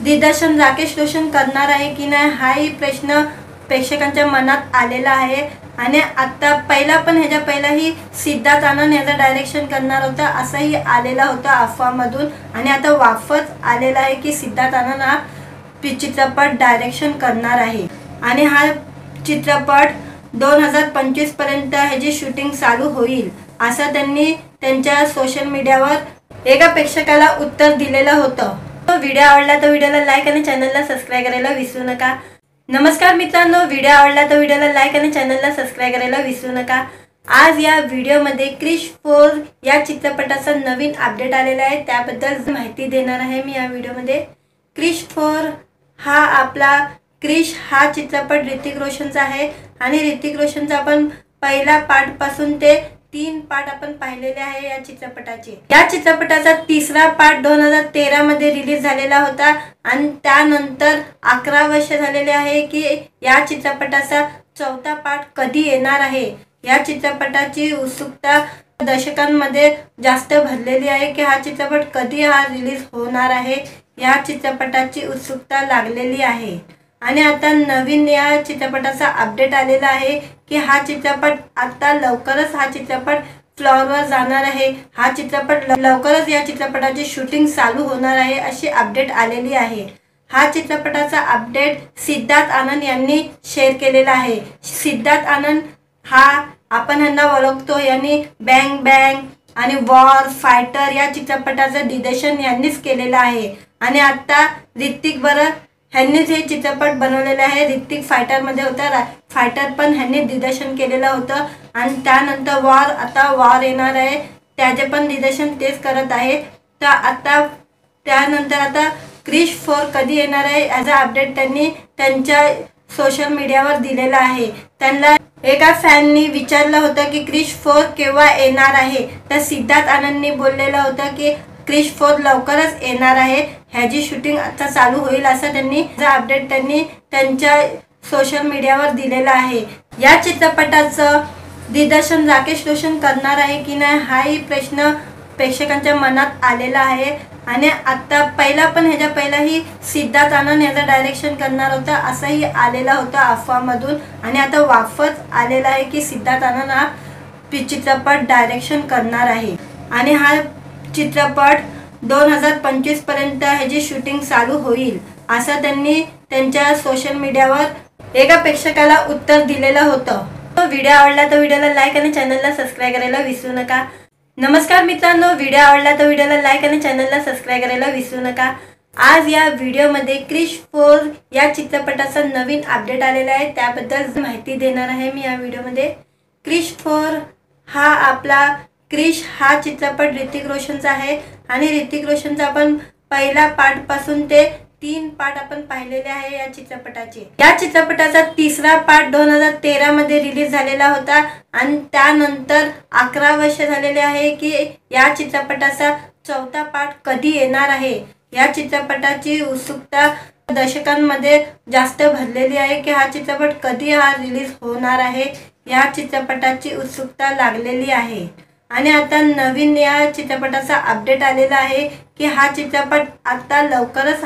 दिग्दर्शन राकेश रोशन करणार आहे की नाही हाही प्रश्न प्रेक्षकांच्या मनात आलेला आहे। आणि आता ह्याच्या पहिलाही सिद्धार्थ आनंद याचं डायरेक्शन करणार होता असंही आलेला होता अफवामधून। आणि आता वापस आलेला आहे की सिद्धार्थ आनंद हा चित्रपट डायरेक्शन करणार आहे। आणि हा चित्रपट 2025 पर्यंत ह्याची शूटिंग चालू होईल असं त्यांनी त्यांच्या सोशल मीडियावर एका प्रेक्षकाला उत्तर दिलेलं होतं। व्हिडिओ आवडला तर व्हिडिओला लाईक आणि चॅनलला सबस्क्राईब करायला विसरू नका। नमस्कार मित्रांनो, व्हिडिओ आवडला तर व्हिडिओला लाईक आणि चॅनलला सबस्क्राईब करायला विसरू नका। आज या व्हिडिओमध्ये क्रिश 4 या चित्रपटाचा नवीन अपडेट आलेला आहे, त्याबद्दल माहिती देणार आहे मी या व्हिडिओमध्ये। क्रिश 4 हा आपला क्रिश हा चित्रपट ऋतिक रोशनचा आहे। आणि ऋतिक रोशनचा आपण पहिला पार्ट पासून ते 3 पार्ट आपण पाहिलेले आहे या चित्रपटाचे। या चित्रपटाचा तिसरा पार्ट 2013 मध्ये रिलीज झालेला होता। आणि त्यानंतर 11 वर्ष झालेले आहे की या चित्रपटाचा चौथा पार्ट कधी येणार आहे। या चित्रपटाची उत्सुकता दर्शकांमध्ये जास्त भरलेली आहे की हा चित्रपट कधी रिलीज होणार आहे, या चित्रपटाची उत्सुकता लागलेली आहे। आणि आता नवीन या चित्रपटाचा अपडेट आलेला आहे की हा चित्रपट आता लवकरच हा चित्रपट फ्लॉरवर जाणार आहे। हा चित्रपट लवकरच या चित्रपटाची शूटिंग चालू होणार आहे अशी अपडेट आलेली आहे। हा चित्रपटाचा अपडेट सिद्धार्थ आनंद यांनी शेअर केलेला आहे। सिद्धार्थ आनंद हा आपण ह्यांना ओळखतो, यांनी बँग बँग आणि वॉर फायटर या चित्रपटाचं दिग्दर्शन यांनीच केलेलं आहे. आणि आता ऋतिक बरं ह्यांनीच हे चित्रपट बनवलेले आहे. ऋतिक फायटरमध्ये होता, फायटर पण ह्यांनी दिग्दर्शन केलेलं होतं. आणि त्यानंतर वॉर, आता वॉर येणार आहे, त्याचे पण दिग्दर्शन तेच करत आहे. तर आता त्यानंतर आता क्रिश 4 कधी येणार आहे याचा अपडेट त्यांनी त्यांच्या सोशल मीडियावर दिलेला आहे. त्यांना एका फॅननी विचारलं होतं की क्रिश 4 केव्हा येणार आहे, तर सिद्धार्थ आनंदनी बोललेलं होतं की क्रिश 4 लवकरच येणार आहे, ह्याची शूटिंग आता चालू होईल असं त्यांनी अपडेट त्यांनी त्यांच्या सोशल मीडियावर दिलेलं आहे. या चित्रपटाचं दिग्दर्शन राकेश रोशन करणार आहे की नाही हाही प्रश्न प्रेक्षकांच्या मनात आलेला आहे. आणि आता ह्याच्या पहिलाही सिद्धार्थ आनंद याचं डायरेक्शन करणार होता असंही आलेला होता अफवामधून. आणि आता वापस आलेला आहे की सिद्धार्थ आनंद हा चित्रपट डायरेक्शन करणार आहे. आणि हा चित्रपट 2025 पर्यंत ह्याची शूटिंग चालू होईल असं त्यांनी त्यांच्या सोशल मीडियावर एका प्रेक्षकाला उत्तर दिलेलं होतं. व्हिडिओ आवडला तर व्हिडिओला लाईक आणि चॅनलला सबस्क्राईब करायला विसरू नका. नमस्कार मित्रांनो, व्हिडिओ आवडला तर व्हिडिओला लाईक आणि चॅनलला सबस्क्राईब करायला विसरू नका. आज या व्हिडिओमध्ये क्रिश 4 या चित्रपटाचा नवीन अपडेट आलेला आहे, त्याबद्दल माहिती देणार आहे मी या व्हिडिओमध्ये. क्रिश 4 हा चित्रपट ऋतिक रोशनचा आहे. आणि ऋतिक रोशनचा आपण पहिला पार्टपासून ते 3 पार्ट आपण पाहिलेले आहे या चित्रपटाचे. या चित्रपटाचा तिसरा पार्ट 2013 मध्ये रिलीज झालेला होता. आणि त्यानंतर 11 वर्ष झालेले आहे की या चित्रपटाचा चौथा पार्ट कधी येणार आहे. या चित्रपटाची उत्सुकता दर्शकांमध्ये जास्त भरलेली आहे की हा चित्रपट कधी रिलीज होणार आहे. या चित्रपटाची उत्सुकता लागलेली आहे. आणि आता नवीन या चित्रपटाचा अपडेट आलेला आहे की हा चित्रपट आता लवकरच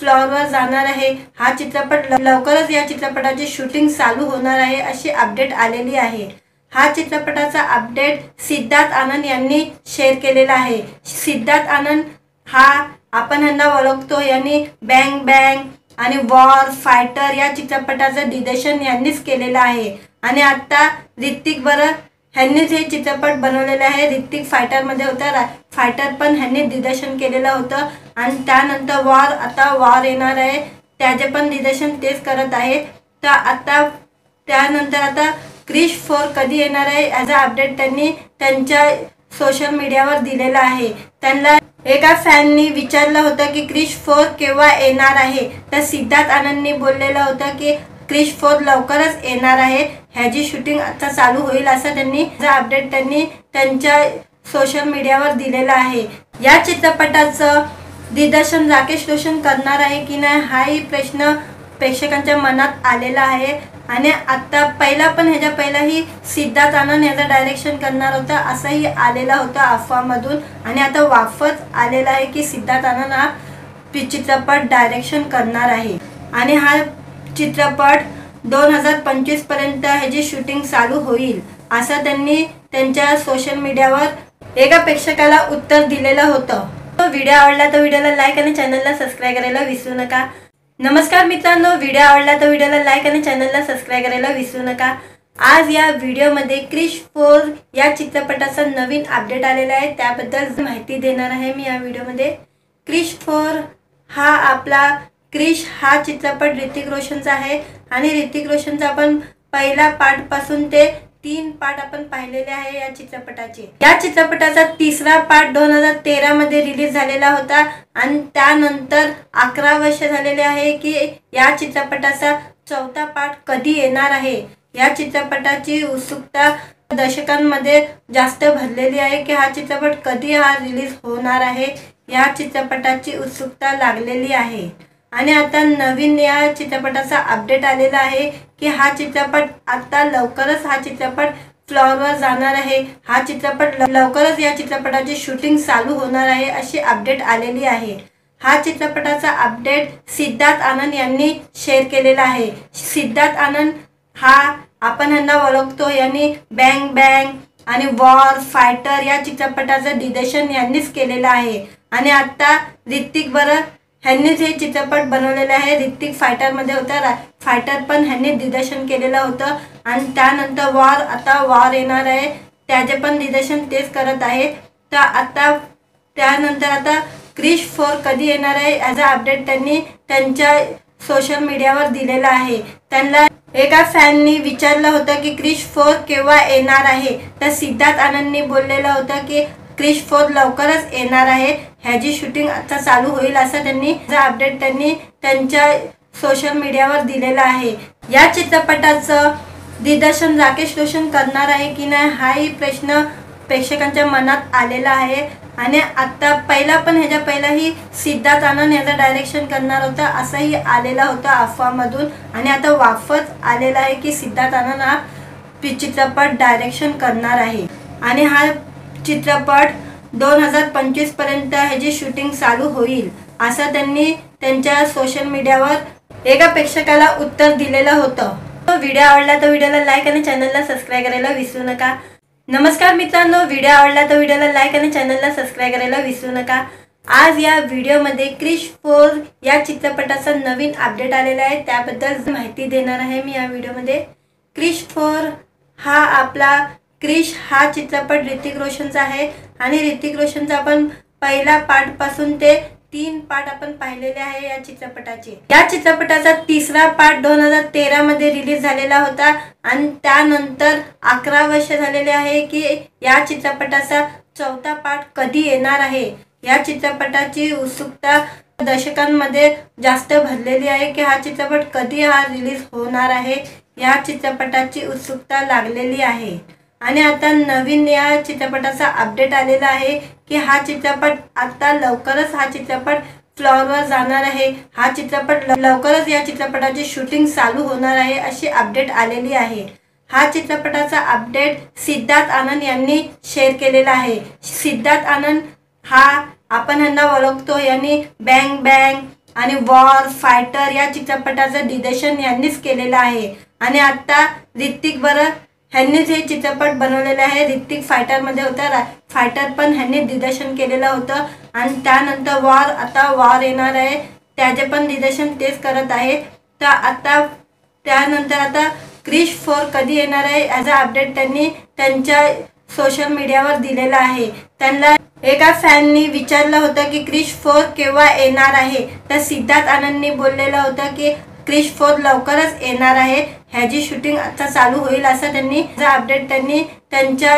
फ्लोअरवर जाणार आहे. हा चित्रपट लवकरच या चित्रपटाची शूटिंग चालू होणार आहे अशी अपडेट आलेली आहे. हा चित्रपटाचा अपडेट सिद्धार्थ आनंद यांनी शेअर केलेला आहे. सिद्धार्थ आनंद आपण ह्यांना ओळखतो, यांनी बँग बँग आणि वॉर फायटर या चित्रपटाचं दिग्दर्शन यांनीच केलेलं आहे. आणि आता ऋतिक बरं ह्यांनीच हे चित्रपट बनवलेले आहे. ऋतिक फायटरमध्ये होता, फायटर पण ह्यांनी दिग्दर्शन केलेलं होतं. आणि त्यानंतर वॉर, आता वॉर येणार आहे, त्याचे पण दिग्दर्शन तेच करत आहे. तर आता त्यानंतर आता क्रिश 4 कधी येणार आहे याचा अपडेट त्यांनी त्यांच्या सोशल मीडियावर दिलेला आहे. त्यांना एका फॅननी विचारलं होतं की क्रिश 4 केव्हा येणार आहे, तर सिद्धार्थ आनंदनी बोललेलं होतं की क्रिश 4 लवकरच येणार आहे, ह्याची शूटिंग आता चालू होईल असं त्यांनी अपडेट त्यांनी त्यांच्या सोशल मीडियावर दिलेलं आहे. या चित्रपटाचं दिग्दर्शन राकेश रोशन करणार आहे की नाही हाही प्रश्न प्रेक्षकांच्या मनात आलेला आहे. आणि आता ह्याच्या पहिलाही सिद्धार्थ आनंद याचं डायरेक्शन करणार होता असंही आलेला होता अफवामधून. आणि आता वापस आलेला आहे की सिद्धार्थ आनंद हा चित्रपट डायरेक्शन करणार आहे. आणि हा चित्रपट 2025 पर्यंत ह्याची शूटिंग चालू होईल असं त्यांनी त्यांच्या सोशल मीडियावर एका प्रेक्षकाला उत्तर दिलेलं होतं. व्हिडिओ आवडला तर व्हिडिओला लाईक आणि चॅनलला सबस्क्राईब करायला विसरू नका. नमस्कार मित्रांनो, व्हिडिओ आवडला तर व्हिडिओला लाईक आणि चॅनलला सबस्क्राईब करायला विसरू नका. आज या व्हिडिओमध्ये क्रिश 4 या चित्रपटाचा नवीन अपडेट आलेला आहे, त्याबद्दल माहिती देणार आहे मी या व्हिडिओमध्ये. क्रिश 4 हा चित्रपट ऋतिक रोशनचा आहे. आणि ऋतिक रोशनचा आपण पहिला पार्टपासून ते 3 पार्ट आपण पाहिलेले आहे या चित्रपटाचे. या चित्रपटाचा तिसरा पार्ट 2013 मध्ये रिलीज झालेला होता. आणि त्यानंतर 11 वर्ष झालेले आहे की या चित्रपटाचा चौथा पार्ट कधी येणार आहे. या चित्रपटाची उत्सुकता दर्शकांमध्ये जास्त भरलेली आहे की हा चित्रपट कधी रिलीज होणार आहे. या चित्रपटाची उत्सुकता लागलेली आहे. आणि आता नवीन या चित्रपटाचा अपडेट आलेला आहे की हा चित्रपट आता लवकरच फ्लोअरवर जाणार आहे. हा चित्रपट लवकरच या चित्रपटाची शूटिंग चालू होणार आहे अशी अपडेट आलेली आहे. हा चित्रपटाचा अपडेट सिद्धार्थ आनंद यांनी शेअर केलेला आहे. सिद्धार्थ आनंद आपण ह्यांना ओळखतो, यांनी बँग बँग आणि वॉर फायटर या चित्रपटाचं दिग्दर्शन यांनीच केलेलं आहे. आणि आता ऋतिक बरं ह्यांनीच हे चित्रपट बनवलेले आहे. ऋतिक फायटरमध्ये होता, फायटर पण ह्यांनी दिग्दर्शन केलेलं होतं. आणि त्यानंतर वॉर, आता वॉर येणार आहे, त्याचे पण दिग्दर्शन तेच करत आहेत. तर त्यानंतर आता क्रिश 4 कधी येणार आहे याचा अपडेट त्यांनी त्यांच्या सोशल मीडियावर दिलेला आहे. त्यांना एका फॅननी विचारलं होतं की क्रिश 4 केव्हा येणार आहे. तर सिद्धार्थ आनंदनी बोललेलं होतं की क्रिश 4 लवकरच येणार आहे, ह्याची शूटिंग आता चालू होईल असं त्यांनी अपडेट त्यांनी त्यांच्या सोशल मीडियावर दिलेलं आहे. या चित्रपटाचं दिग्दर्शन राकेश रोशन करणार आहे की नाही हाही प्रश्न प्रेक्षकांच्या मनात आलेला आहे. आणि आता ह्याच्या पहिलाही सिद्धार्थ आनंद याचा डायरेक्शन करणार होता असंही आलेला होता अफवामधून. आणि आता वापस आलेला आहे की सिद्धार्थ आनंद हा चित्रपट डायरेक्शन करणार आहे. आणि हा चित्रपट 2025 पर्यंत ह्याची शूटिंग चालू होईल असं त्यांनी त्यांच्या सोशल मीडियावर एका प्रेक्षकाला उत्तर दिलेलं होतं. व्हिडिओ आवडला तर व्हिडिओला लाईक आणि चॅनलला सबस्क्राईब करायला विसरू नका. नमस्कार मित्रांनो, व्हिडिओ आवडला तर व्हिडिओला लाईक आणि चॅनलला सबस्क्राईब करायला विसरू नका. आज या व्हिडिओमध्ये क्रिश 4 या चित्रपटाचा नवीन अपडेट आलेला आहे, त्याबद्दल माहिती देणार आहे मी या व्हिडिओमध्ये. क्रिश 4 हा चित्रपट ऋतिक रोशनचा आहे. आणि ऋतिक रोशनचा आपण पहिला पार्ट पासून ते 3 पार्ट आपण पाहिलेले आहे या चित्रपटाचे. या चित्रपटाचा तिसरा पार्ट 2013 मध्ये रिलीज झालेला होता. आणि त्यानंतर 11 वर्ष झालेले आहे की या चित्रपटाचा चौथा पार्ट कधी येणार आहे. या चित्रपटाची उत्सुकता दर्शकांमध्ये जास्त भरलेली आहे की हा चित्रपट कधी रिलीज होणार आहे. या चित्रपटाची उत्सुकता लागलेली आहे. आणि आता नवीन या चित्रपटाचा अपडेट आलेला आहे की हा चित्रपट आता लवकरच फ्लोअरवर जाणार आहे. हा चित्रपट लवकरच या चित्रपटाची शूटिंग चालू होणार आहे अशी अपडेट आलेली आहे. हा चित्रपटाचा अपडेट सिद्धार्थ आनंद यांनी शेअर केलेला आहे. सिद्धार्थ आनंद आपण ह्यांना ओळखतो, यांनी बँग बँग आणि वॉर फायटर या चित्रपटाचं दिग्दर्शन यांनीच केलेलं आहे. आणि आता ह्यांनीच हे चित्रपट बनवलेले आहे. ऋतिक फायटरमध्ये होता, फायटर पण ह्यांनी दिग्दर्शन केलेलं होतं. आणि त्यानंतर वॉर येणार आहे, त्याचे पण दिग्दर्शन तेच करत आहेत. तर त्यानंतर आता क्रिश 4 कधी येणार आहे याचा अपडेट त्यांनी त्यांच्या सोशल मीडियावर दिलेला आहे. त्यांना एका फॅननी विचारलं होतं की क्रिश 4 केव्हा येणार आहे. तर सिद्धार्थ आनंदनी बोललेलं होतं की क्रिश 4 लवकरच येणार आहे, ह्याची शूटिंग आता चालू होईल असं त्यांनी अपडेट त्यांनी त्यांच्या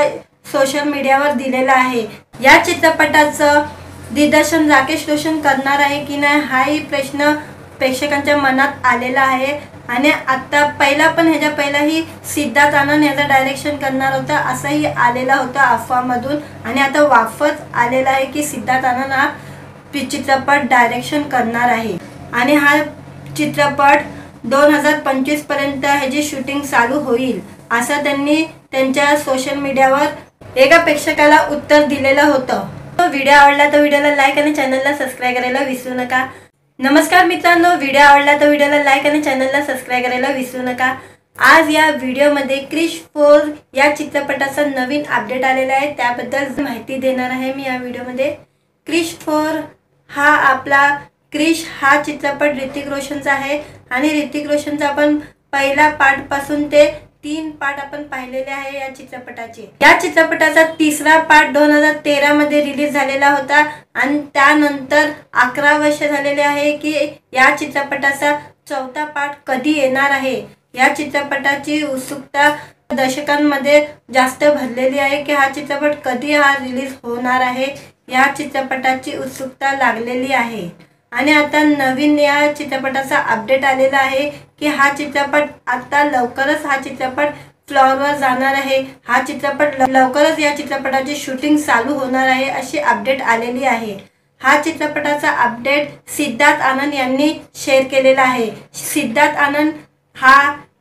सोशल मीडियावर दिलेलं आहे. या चित्रपटाचं दिग्दर्शन राकेश रोशन करणार आहे की नाही हाही प्रश्न प्रेक्षकांच्या मनात आलेला आहे. आणि आता ह्याच्या पहिलाही सिद्धार्थ आनंद याचा डायरेक्शन करणार होता असंही आलेला होता अफवामधून. आणि आता वापस आलेला आहे की सिद्धार्थ आनंद हा चित्रपट डायरेक्शन करणार आहे. आणि हा चित्रपट 2025 पर्यंत ह्याची शूटिंग चालू होईल असं त्यांनी त्यांच्या सोशल मीडियावर एका प्रेक्षकाला उत्तर दिलेलं होतं. व्हिडिओ आवडला तर व्हिडिओला लाईक आणि चॅनलला सबस्क्राईब करायला विसरू नका. नमस्कार मित्रांनो, व्हिडिओ आवडला तर व्हिडिओला लाईक आणि चॅनलला सबस्क्राईब करायला विसरू नका. आज या व्हिडिओमध्ये क्रिश 4 या चित्रपटाचा नवीन अपडेट आलेला आहे, त्याबद्दल माहिती देणार आहे मी या व्हिडिओमध्ये. क्रिश 4 हा चित्रपट ऋतिक रोशनचा आहे. आणि ऋतिक रोशनचा आपण पहिला पार्ट पासून ते 3 पार्ट आपण पाहिलेले आहे या चित्रपटाचे. या चित्रपटाचा तिसरा पार्ट 2013 मध्ये रिलीज झालेला होता. आणि त्यानंतर 11 वर्ष झालेले आहे की या चित्रपटाचा चौथा पार्ट कधी येणार आहे. या चित्रपटाची उत्सुकता दर्शकांमध्ये जास्त भरलेली आहे की हा चित्रपट कधी रिलीज होणार आहे. या चित्रपटाची उत्सुकता लागलेली आहे. आणि आता नवीन या चित्रपटाचा अपडेट आलेला आहे की हा चित्रपट आता लवकरच फ्लोअरवर जाणार आहे. हा चित्रपट लवकरच या चित्रपटाची शूटिंग चालू होणार आहे अशी अपडेट आलेली आहे. हा चित्रपटाचा अपडेट सिद्धार्थ आनंद यांनी शेअर केलेला आहे. सिद्धार्थ आनंद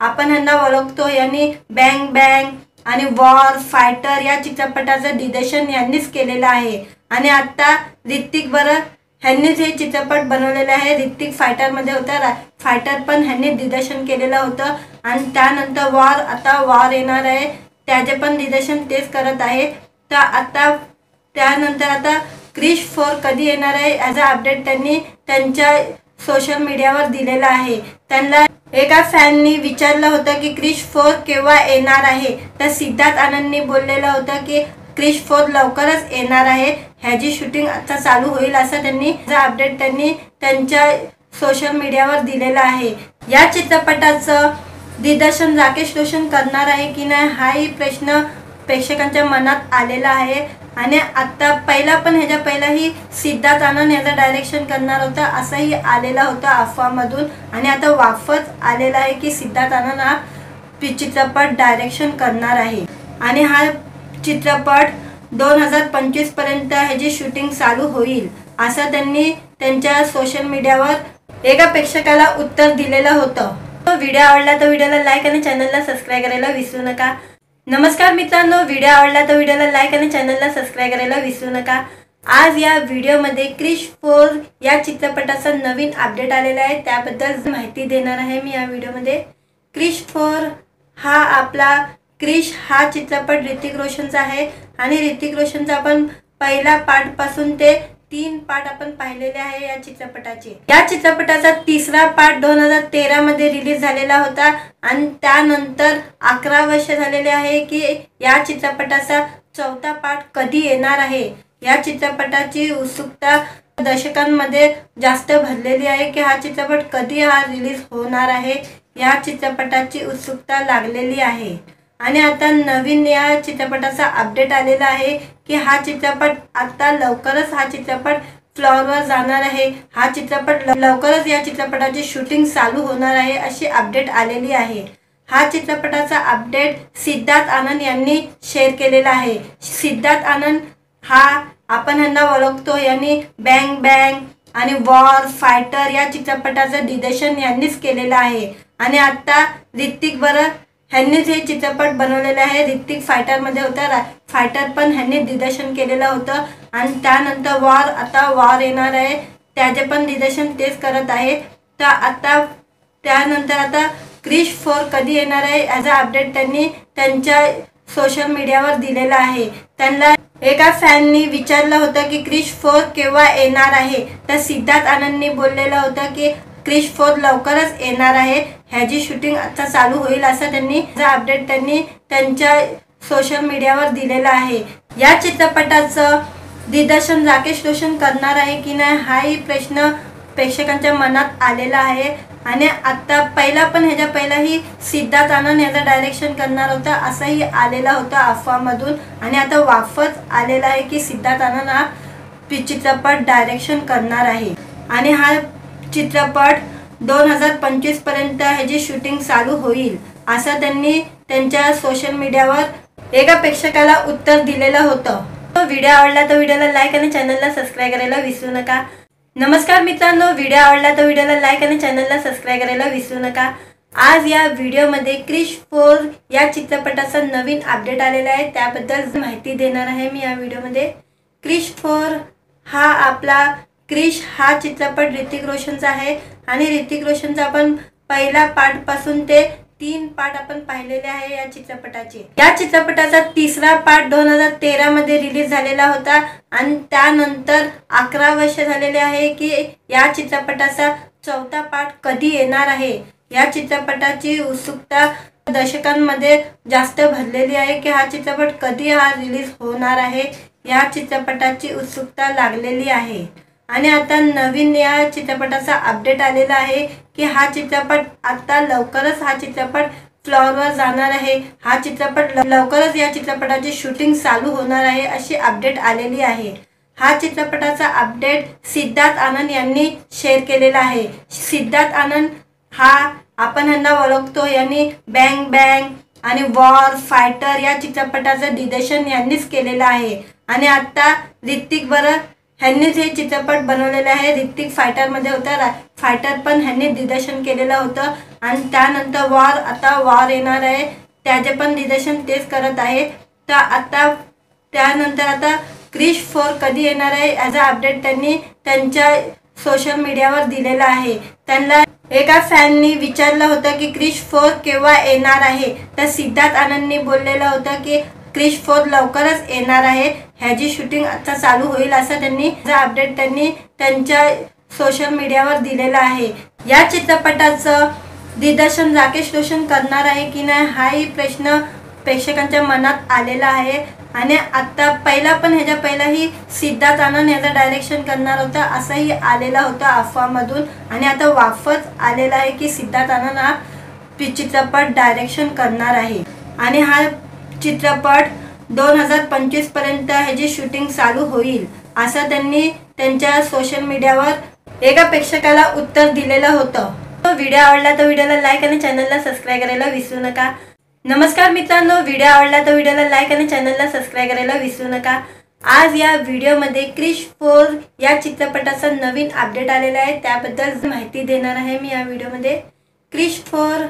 आपण ह्यांना ओळखतो, यांनी बँग बँग आणि वॉर फायटर या चित्रपटाचं दिग्दर्शन यांनीच केलेलं आहे. आणि आता ह्यांनीच हे चित्रपट बनवलेले आहे. ऋतिक फायटरमध्ये होता, फायटर पण ह्यांनी दिग्दर्शन केलेलं होतं. आणि त्यानंतर वॉर येणार आहे, त्याचे पण दिग्दर्शन तेच करत आहेत. तर त्यानंतर आता क्रिश 4 कधी येणार आहे याचा अपडेट त्यांनी त्यांच्या सोशल मीडियावर दिलेला आहे. त्यांना एका फॅननी विचारलं होतं की क्रिश 4 केव्हा येणार आहे, तर सिद्धार्थ आनंदनी बोललेलं होतं की क्रिश 4 लवकरच येणार आहे, ह्याची शूटिंग आता चालू होईल असं त्यांनी अपडेट त्यांच्या सोशल मीडियावर दिलेलं आहे। या चित्रपटाचं दिग्दर्शन राकेश रोशन करणार आहे की नाही हाही प्रश्न प्रेक्षकांच्या मनात आलेला आहे। आणि आता ह्याच्या पहिलाही सिद्धार्थ आनंद याचं डायरेक्शन करणार होता असंही आलेला होता अफवामधून, आणि आता वापस आलेला आहे की सिद्धार्थ आनंद हा चित्रपट डायरेक्शन करणार आहे आणि हा चित्रपट 2025 पर्यंत ह्याची शूटिंग चालू होईल असं त्यांनी त्यांच्या सोशल मीडियावर एका प्रेक्षकाला उत्तर दिलेलं होतं। व्हिडिओ आवडला तर व्हिडिओला लाईक आणि चॅनलला सबस्क्राईब करायला विसरू नका। नमस्कार मित्रांनो, व्हिडिओ आवडला तर व्हिडिओला लाईक आणि चॅनलला सबस्क्राईब करायला विसरू नका। आज या व्हिडिओमध्ये क्रिश 4 या चित्रपटाचा नवीन अपडेट आलेला आहे, त्याबद्दल माहिती देणार आहे मी या व्हिडिओमध्ये। क्रिश 4 हा चित्रपट ऋतिक रोशनचा आहे आणि ऋतिक रोशनचा आपण पहिला पार्ट पासून ते 3 पार्ट आपण पाहिलेले आहे या चित्रपटाचे। या चित्रपटाचा तिसरा पार्ट 2013 मध्ये रिलीज झालेला होता आणि त्यानंतर 11 वर्ष झालेले आहे की या चित्रपटाचा चौथा पार्ट कधी येणार आहे। या चित्रपटाची उत्सुकता दर्शकांमध्ये जास्त भरलेली आहे की हा चित्रपट कधी रिलीज होणार आहे, या चित्रपटाची उत्सुकता लागलेली आहे। आणि आता नवीन या चित्रपटाचा अपडेट आलेला आहे की हा चित्रपट आता लवकरच फ्लोअरवर जाणार आहे। हा चित्रपट लवकरच या चित्रपटाची शूटिंग चालू होणार आहे अशी अपडेट आलेली आहे। हा चित्रपटाचा अपडेट सिद्धार्थ आनंद यांनी शेअर केलेला आहे। सिद्धार्थ आनंद हा आपण ह्यांना ओळखतो, यांनी बँग बँग आणि वॉर फायटर या चित्रपटाचं दिग्दर्शन यांनीच केलेलं आहे आणि आता ऋतिक ह्यांनीच हे चित्रपट बनवलेले आहे। ऋतिक फायटरमध्ये होता, फायटर पण ह्यांनी दिग्दर्शन केलेलं होतं आणि त्यानंतर वॉर येणार आहे, त्याचे पण दिग्दर्शन तेच करत आहे। तर त्यानंतर आता क्रिश 4 कधी येणार आहे याचा अपडेट त्यांनी त्यांच्या सोशल मीडियावर दिलेला आहे। त्यांना एका फॅननी विचारलं होतं की क्रिश 4 केव्हा येणार आहे, तर सिद्धार्थ आनंदनी बोललेलं होतं की क्रिश 4 लवकरच येणार आहे, ह्याची शूटिंग आता चालू होईल असं अपडेट त्यांनी त्यांच्या सोशल मीडियावर दिलेलं आहे। या चित्रपटाचं दिग्दर्शन राकेश रोशन करणार आहे की नाही हाही प्रश्न प्रेक्षकांच्या मनात आलेला आहे आणि आता ह्याच्या पहिलाही सिद्धार्थ आनंद याचं डायरेक्शन करणार होता असंही आलेला होता अफवामधून, आणि आता वापस आलेला आहे की सिद्धार्थ आनंद हा चित्रपट डायरेक्शन करणार आहे आणि हा चित्रपट 2025 पर्यंत ह्याची शूटिंग चालू होईल असं त्यांनी त्यांच्या सोशल मीडियावर एका प्रेक्षकाला उत्तर दिलेलं होतं। व्हिडिओ आवडला तर व्हिडिओला लाईक आणि चॅनलला सबस्क्राईब करायला विसरू नका। नमस्कार मित्रांनो, व्हिडिओ आवडला तर व्हिडिओला लाईक आणि चॅनलला सबस्क्राईब करायला विसरू नका। आज या व्हिडिओमध्ये क्रिश 4 या चित्रपटाचा नवीन अपडेट आलेला आहे, त्याबद्दल माहिती देणार आहे मी या व्हिडिओमध्ये। क्रिश हा चित्रपट ऋतिक रोशनचा आहे आणि ऋतिक रोशनचा आपण पहिला पार्ट पासून ते 3 पार्ट आपण पाहिलेले आहे या चित्रपटाचे। या चित्रपटाचा तिसरा पार्ट 2013 मध्ये रिलीज झालेला होता आणि त्यानंतर 11 वर्ष झालेले आहे की या चित्रपटाचा चौथा पार्ट कधी येणार आहे। या चित्रपटाची उत्सुकता दर्शकांमध्ये जास्त भरलेली आहे की हा चित्रपट कधी रिलीज होणार आहे, या चित्रपटाची उत्सुकता लागलेली आहे। आणि आता नवीन या चित्रपटाचा अपडेट आलेला आहे की हा चित्रपट आता लवकरच फ्लोअरवर जाणार आहे। हा चित्रपट लवकरच या चित्रपटाची शूटिंग चालू होणार आहे अशी अपडेट आलेली आहे। हा चित्रपटाचा अपडेट सिद्धार्थ आनंद यांनी शेअर केलेला आहे। सिद्धार्थ आनंद हा आपण ह्यांना ओळखतो, यांनी बँग बँग आणि वॉर फायटर या चित्रपटाचं दिग्दर्शन यांनीच केलेलं आहे आणि आता ऋतिक ह्यांनीच हे चित्रपट बनवलेले आहे। ऋतिक फायटरमध्ये होता, फायटर पण ह्यांनी दिग्दर्शन केलेलं होतं आणि त्यानंतर वॉर येणार आहे, त्याचे पण दिग्दर्शन तेच करत आहे। तर त्यानंतर आता क्रिश 4 कधी येणार आहे याचा अपडेट त्यांनी त्यांच्या सोशल मीडियावर दिलेला आहे। त्यांना एका फॅननी विचारलं होतं की क्रिश 4 केव्हा येणार आहे, तर सिद्धार्थ आनंदनी बोललेलं होतं की क्रिश 4 लवकरच येणार आहे, ह्याची शूटिंग आता चालू होईल असं अपडेट त्यांनी त्यांच्या सोशल मीडियावर दिलेलं आहे। या चित्रपटाचं दिग्दर्शन राकेश रोशन करणार आहे की नाही हाही प्रश्न प्रेक्षकांच्या मनात आलेला आहे। आणि आता ह्याच्या पहिलाही सिद्धार्थ आनंद याचा डायरेक्शन करणार होता असंही आलेला होता अफवामधून। आणि आता वापस आलेला आहे की सिद्धार्थ आनंद हा चित्रपट डायरेक्शन करणार आहे। आणि हा चित्रपट 2025 पर्यंत ह्याची शूटिंग चालू होईल असं त्यांनी त्यांच्या सोशल मीडियावर एका प्रेक्षकाला उत्तर दिलेलं होतं। व्हिडिओ आवडला तर व्हिडिओला लाईक आणि चॅनलला सबस्क्राईब करायला विसरू नका। नमस्कार मित्रांनो, व्हिडिओ आवडला तर व्हिडिओला लाईक आणि चॅनलला सबस्क्राईब करायला विसरू नका। आज या व्हिडिओमध्ये क्रिश 4 या चित्रपटाचा नवीन अपडेट आलेला आहे, त्याबद्दल माहिती देणार आहे मी या व्हिडिओमध्ये। क्रिश 4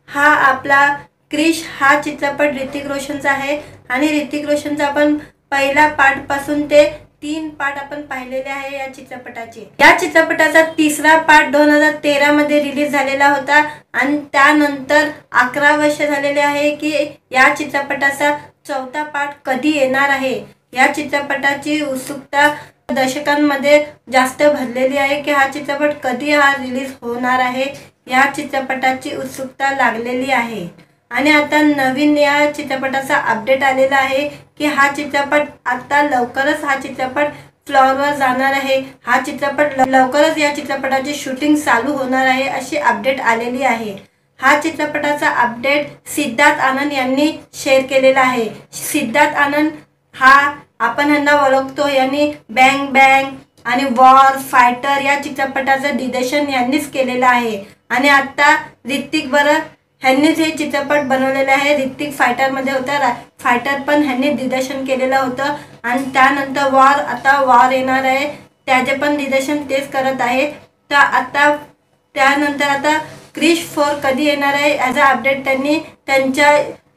हा आपला क्रिश हा चित्रपट ऋतिक रोशनचा आहे आणि ऋतिक रोशनचा आपण पहिला पार्ट पासून ते 3 पार्ट आपण पाहिलेले आहे या चित्रपटाचे। या चित्रपटाचा तिसरा पार्ट 2013 मध्ये रिलीज झालेला होता आणि त्यानंतर 11 वर्ष झालेले आहे की या चित्रपटाचा चौथा पार्ट कधी येणार आहे। या चित्रपटाची उत्सुकता दर्शकांमध्ये जास्त भरलेली आहे की हा चित्रपट कधी रिलीज होणार आहे। या चित्रपटाची उत्सुकता लागलेली आहे आणि आता नवीन या चित्रपटाचा अपडेट आलेला आहे की हा चित्रपट आता लवकरच हा चित्रपट फ्लोअरवर जाणार आहे। हा चित्रपट लवकरच या चित्रपटाची शूटिंग चालू होणार आहे अशी अपडेट आलेली आहे। हा चित्रपटाचा अपडेट सिद्धार्थ आनंद यांनी शेअर केलेला आहे। सिद्धार्थ आनंद हा आपण ह्यांना ओळखतो, यांनी बँग बँग आणि वॉर फायटर या चित्रपटाचं दिग्दर्शन यांनीच केलेलं आहे। आणि आता ऋतिक बरं ह्यांनीच हे चित्रपट बनवलेले आहे। ऋतिक फायटरमध्ये होता, फायटर पण ह्यांनी दिग्दर्शन केलेलं होतं आणि त्यानंतर आता वॉर येणार आहे, त्याचे पण दिग्दर्शन तेच करत आहे। तर आता त्यानंतर आता क्रिश 4 कधी येणार आहे याचा अपडेट त्यांनी त्यांच्या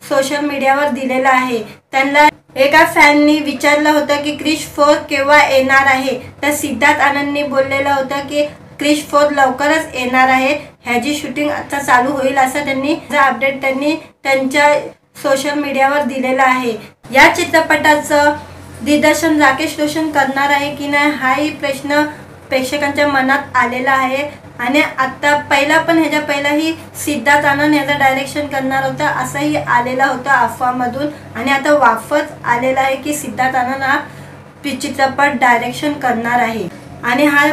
सोशल मीडियावर दिलेला आहे। त्यांना एका फॅननी विचारलं होतं की क्रिश 4 केव्हा येणार आहे, तर सिद्धार्थ आनंदनी बोललेलं होतं की क्रिश 4 लवकरच येणार आहे, ह्याची शूटिंग आता चालू होईल असं त्यांनी अपडेट त्यांनी त्यांच्या सोशल मीडियावर दिलेलं आहे। या चित्रपटाचं दिग्दर्शन राकेश रोशन करणार आहे की नाही हाही प्रश्न प्रेक्षकांच्या मनात आलेला आहे। आणि आता ह्याच्या पहिलाही सिद्धार्थ आनंद याचा डायरेक्शन करणार होता असंही आलेला होता अफवामधून। आणि आता वापस आलेला आहे की सिद्धार्थ आनंद हा चित्रपट डायरेक्शन करणार आहे। आणि हा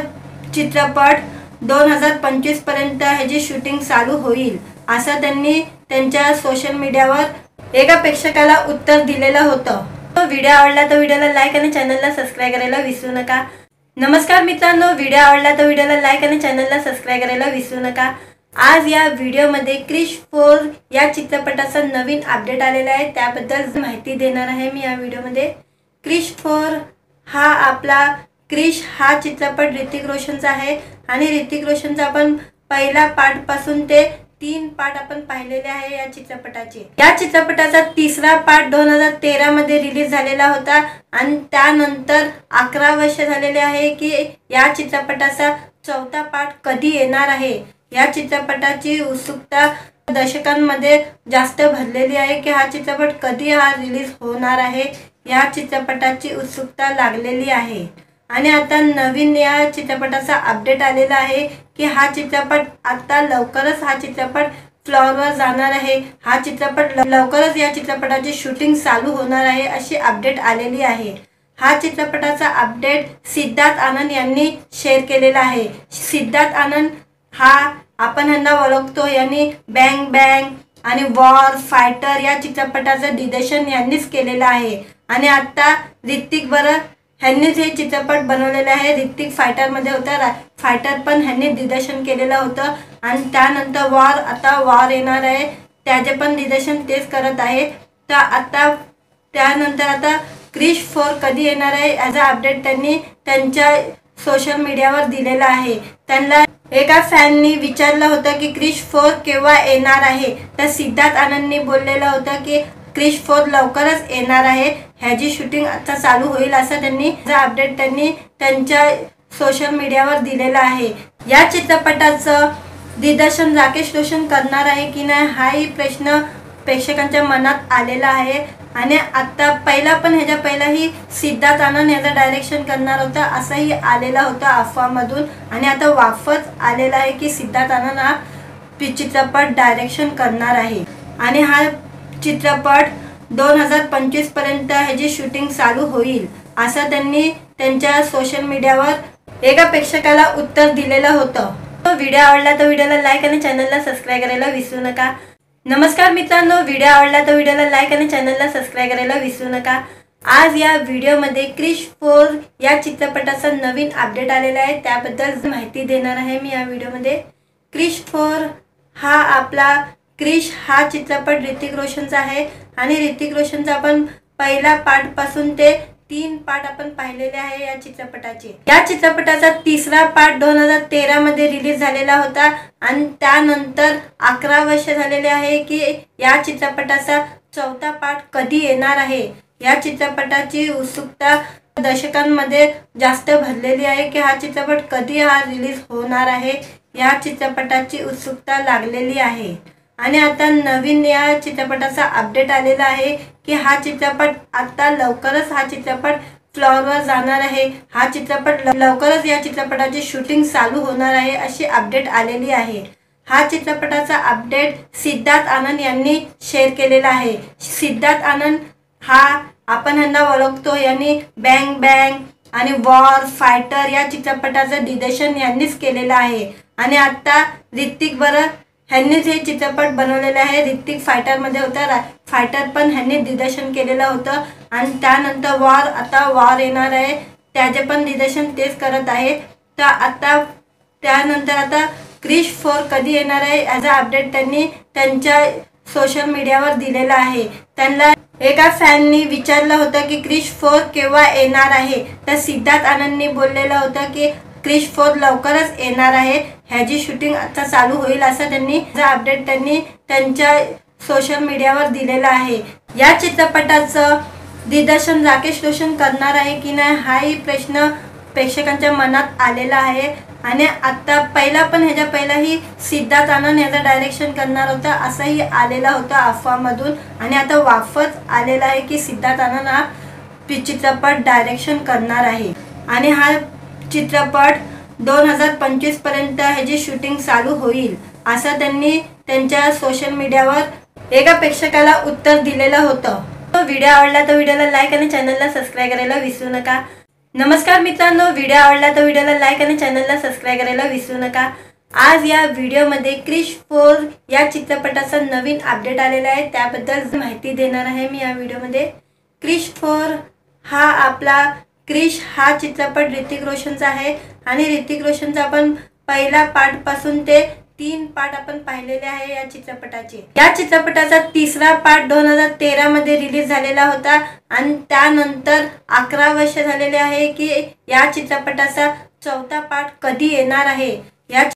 चित्रपट 2025 पर्यंत ह्याची शूटिंग चालू होईल असं त्यांनी त्यांच्या सोशल मीडियावर एका प्रेक्षकाला उत्तर दिलेलं होतं। व्हिडिओ आवडला तर व्हिडिओला लाईक आणि चॅनलला सबस्क्राईब करायला विसरू नका। नमस्कार मित्रांनो, व्हिडिओ आवडला तर व्हिडिओला लाईक आणि चॅनलला सबस्क्राईब करायला विसरू नका। आज या व्हिडिओमध्ये क्रिश 4 या चित्रपटाचा नवीन अपडेट आलेला आहे, त्याबद्दल माहिती देणार आहे मी या व्हिडिओमध्ये। क्रिश 4 हा आपला क्रिश हा चित्रपट ऋतिक रोशनचा आहे आणि ऋतिक रोशनचा आपण पहिला पार्ट पासून ते 3 पार्ट आपण पाहिलेले आहे या चित्रपटाचे। या चित्रपटाचा तिसरा पार्ट 2013 मध्ये रिलीज झालेला होता आणि त्यानंतर 11 वर्ष झालेले आहे की या चित्रपटाचा चौथा पार्ट कधी येणार आहे। या चित्रपटाची उत्सुकता दर्शकांमध्ये जास्त भरलेली आहे की हा चित्रपट कधी रिलीज होणार आहे। या चित्रपटाची उत्सुकता लागलेली आहे आणि आता नवीन या चित्रपटाचा अपडेट आलेला आहे की हा चित्रपट आता लवकरच हा चित्रपट फ्लोअरवर जाणार आहे। हा चित्रपट लवकरच या चित्रपटाची शूटिंग चालू होणार आहे अशी अपडेट आलेली आहे। हा चित्रपटाचा अपडेट सिद्धार्थ आनंद यांनी शेअर केलेला आहे। सिद्धार्थ आनंद हा आपण ह्यांना ओळखतो, यांनी बँग बँग आणि वॉर फायटर या चित्रपटाचं दिग्दर्शन यांनीच केलेलं आहे। आणि आता ऋतिक बरं ह्यांनीच हे चित्रपट बनवलेले आहे, ऋतिक फायटरमध्ये होता, फायटर पण ह्यांनी दिग्दर्शन केलेलं होतं आणि त्यानंतर आता वॉर येणार आहे, त्याचे पण दिग्दर्शन तेच करत आहे। तर आता त्यानंतर आता क्रिश 4 कधी येणार आहे याचा अपडेट त्यांनी त्यांच्या सोशल मीडियावर दिलेला आहे। त्यांना एका फॅननी विचारलं होतं की क्रिश 4 केव्हा येणार आहे, तर सिद्धार्थ आनंदनी बोललेलं होतं की क्रिश 4 लवकरच येणार आहे, ह्याची शूटिंग आता चालू होईल असं त्यांनी अपडेट त्यांनी त्यांच्या सोशल मीडियावर दिलेलं आहे। या चित्रपटाचं दिग्दर्शन राकेश रोशन करणार आहे की नाही हाही प्रश्न प्रेक्षकांच्या मनात आलेला आहे। आणि आता ह्याच्या पहिलाही सिद्धार्थ आनंद याचा डायरेक्शन करणार होता असंही आलेला होता अफवामधून। आणि आता वापस आलेला आहे की सिद्धार्थ आनंद हा चित्रपट डायरेक्शन करणार आहे आणि हा चित्रपट 2025 पर्यंत ह्याची शूटिंग चालू होईल असं त्यांनी त्यांच्या सोशल मीडियावर एका प्रेक्षकाला उत्तर दिलेलं होतं. व्हिडिओ आवडला तर व्हिडिओला लाईक आणि चॅनलला सबस्क्राईब करायला विसरू नका. नमस्कार मित्रांनो, व्हिडिओ आवडला तर व्हिडिओला लाईक आणि चॅनलला सबस्क्राईब करायला विसरू नका. आज या व्हिडिओमध्ये क्रिश 4 या चित्रपटाचा नवीन अपडेट आलेला आहे, त्याबद्दल माहिती देणार आहे मी या व्हिडिओमध्ये. क्रिश 4 हा आपला क्रिश हा चित्रपट ऋतिक रोशनचा आहे आणि ऋतिक रोशनचा आपण पहिला पार्ट पासून ते 3 पार्ट आपण पाहिलेले आहे या चित्रपटाचे. या चित्रपटाचा तिसरा पार्ट 2013 मध्ये रिलीज झालेला होता आणि त्यानंतर 11 वर्ष झालेले आहे की या चित्रपटाचा चौथा पार्ट कधी येणार आहे. या चित्रपटाची उत्सुकता दर्शकांमध्ये जास्त भरलेली आहे की हा चित्रपट कधी रिलीज होणार आहे. या चित्रपटाची उत्सुकता लागलेली आहे आणि आता नवीन या चित्रपटाचा अपडेट आलेला आहे की हा चित्रपट आता लवकरच हा चित्रपट फ्लोअरवर जाणार आहे. हा चित्रपट लवकरच या चित्रपटाची शूटिंग चालू होणार आहे अशी अपडेट आलेली आहे. हा चित्रपटाचा अपडेट सिद्धार्थ आनंद यांनी शेअर केलेला आहे. सिद्धार्थ आनंद हा आपण यांना ओळखतो, यांनी बँग बँग आणि वॉर फायटर या चित्रपटाचं दिग्दर्शन यांनीच केलेलं आहे आणि आता ऋतिक बरं ह्यांनीच हे चित्रपट बनवलेले आहे. ऋतिक फायटरमध्ये होता, फायटर पण ह्यांनी दिग्दर्शन केलेलं होतं आणि त्यानंतर वॉर, आता वॉर येणार आहे त्याचे पण दिग्दर्शन तेच करत आहे. तर आता त्यानंतर आता क्रिश 4 कधी येणार आहे याचा अपडेट त्यांनी त्यांच्या सोशल मीडियावर दिलेला आहे. त्यांना एका फॅननी विचारलं होतं की क्रिश 4 केव्हा येणार आहे, तर सिद्धार्थ आनंदनी बोललेलं होतं की क्रिश 4 लवकरच येणार आहे, ह्याची शूटिंग आता चालू होईल असं त्यांनी अपडेट त्यांनी त्यांच्या सोशल मीडियावर दिलेलं आहे. या चित्रपटाचं दिग्दर्शन राकेश रोशन करणार आहे की नाही हाही प्रश्न प्रेक्षकांच्या मनात आलेला आहे आणि आता ह्याच्या पहिलाही सिद्धार्थ आनंद याचं डायरेक्शन करणार होता असंही आलेला होता अफवामधून आणि आता वापस आलेला आहे की सिद्धार्थ आनंद हा चित्रपट डायरेक्शन करणार आहे आणि हा चित्रपट 2025 पर्यंत ह्याची शूटिंग चालू होईल असं त्यांनी त्यांच्या सोशल मीडियावर एका प्रेक्षकाला उत्तर दिलेलं होतं. व्हिडिओ आवडला तर व्हिडिओला लाईक आणि चॅनलला सबस्क्राईब करायला विसरू नका. नमस्कार मित्रांनो, व्हिडिओ आवडला तर व्हिडिओला लाईक आणि चॅनलला सबस्क्राईब करायला विसरू नका. आज या व्हिडिओमध्ये क्रिश 4 या चित्रपटाचा नवीन अपडेट आलेला आहे, त्याबद्दल माहिती देणार आहे मी या व्हिडिओमध्ये. क्रिश 4 हा आपला क्रिश हा चित्रपट ऋतिक रोशनचा आहे आणि ऋतिक रोशनचा आपण पहिला पार्ट पासून ते 3 पार्ट आपण पाहिलेले आहे या चित्रपटाचे. या चित्रपटाचा तिसरा पार्ट 2013 मध्ये रिलीज झालेला होता आणि त्यानंतर 11 वर्ष झालेले आहे की या चित्रपटाचा चौथा पार्ट कधी येणार आहे. या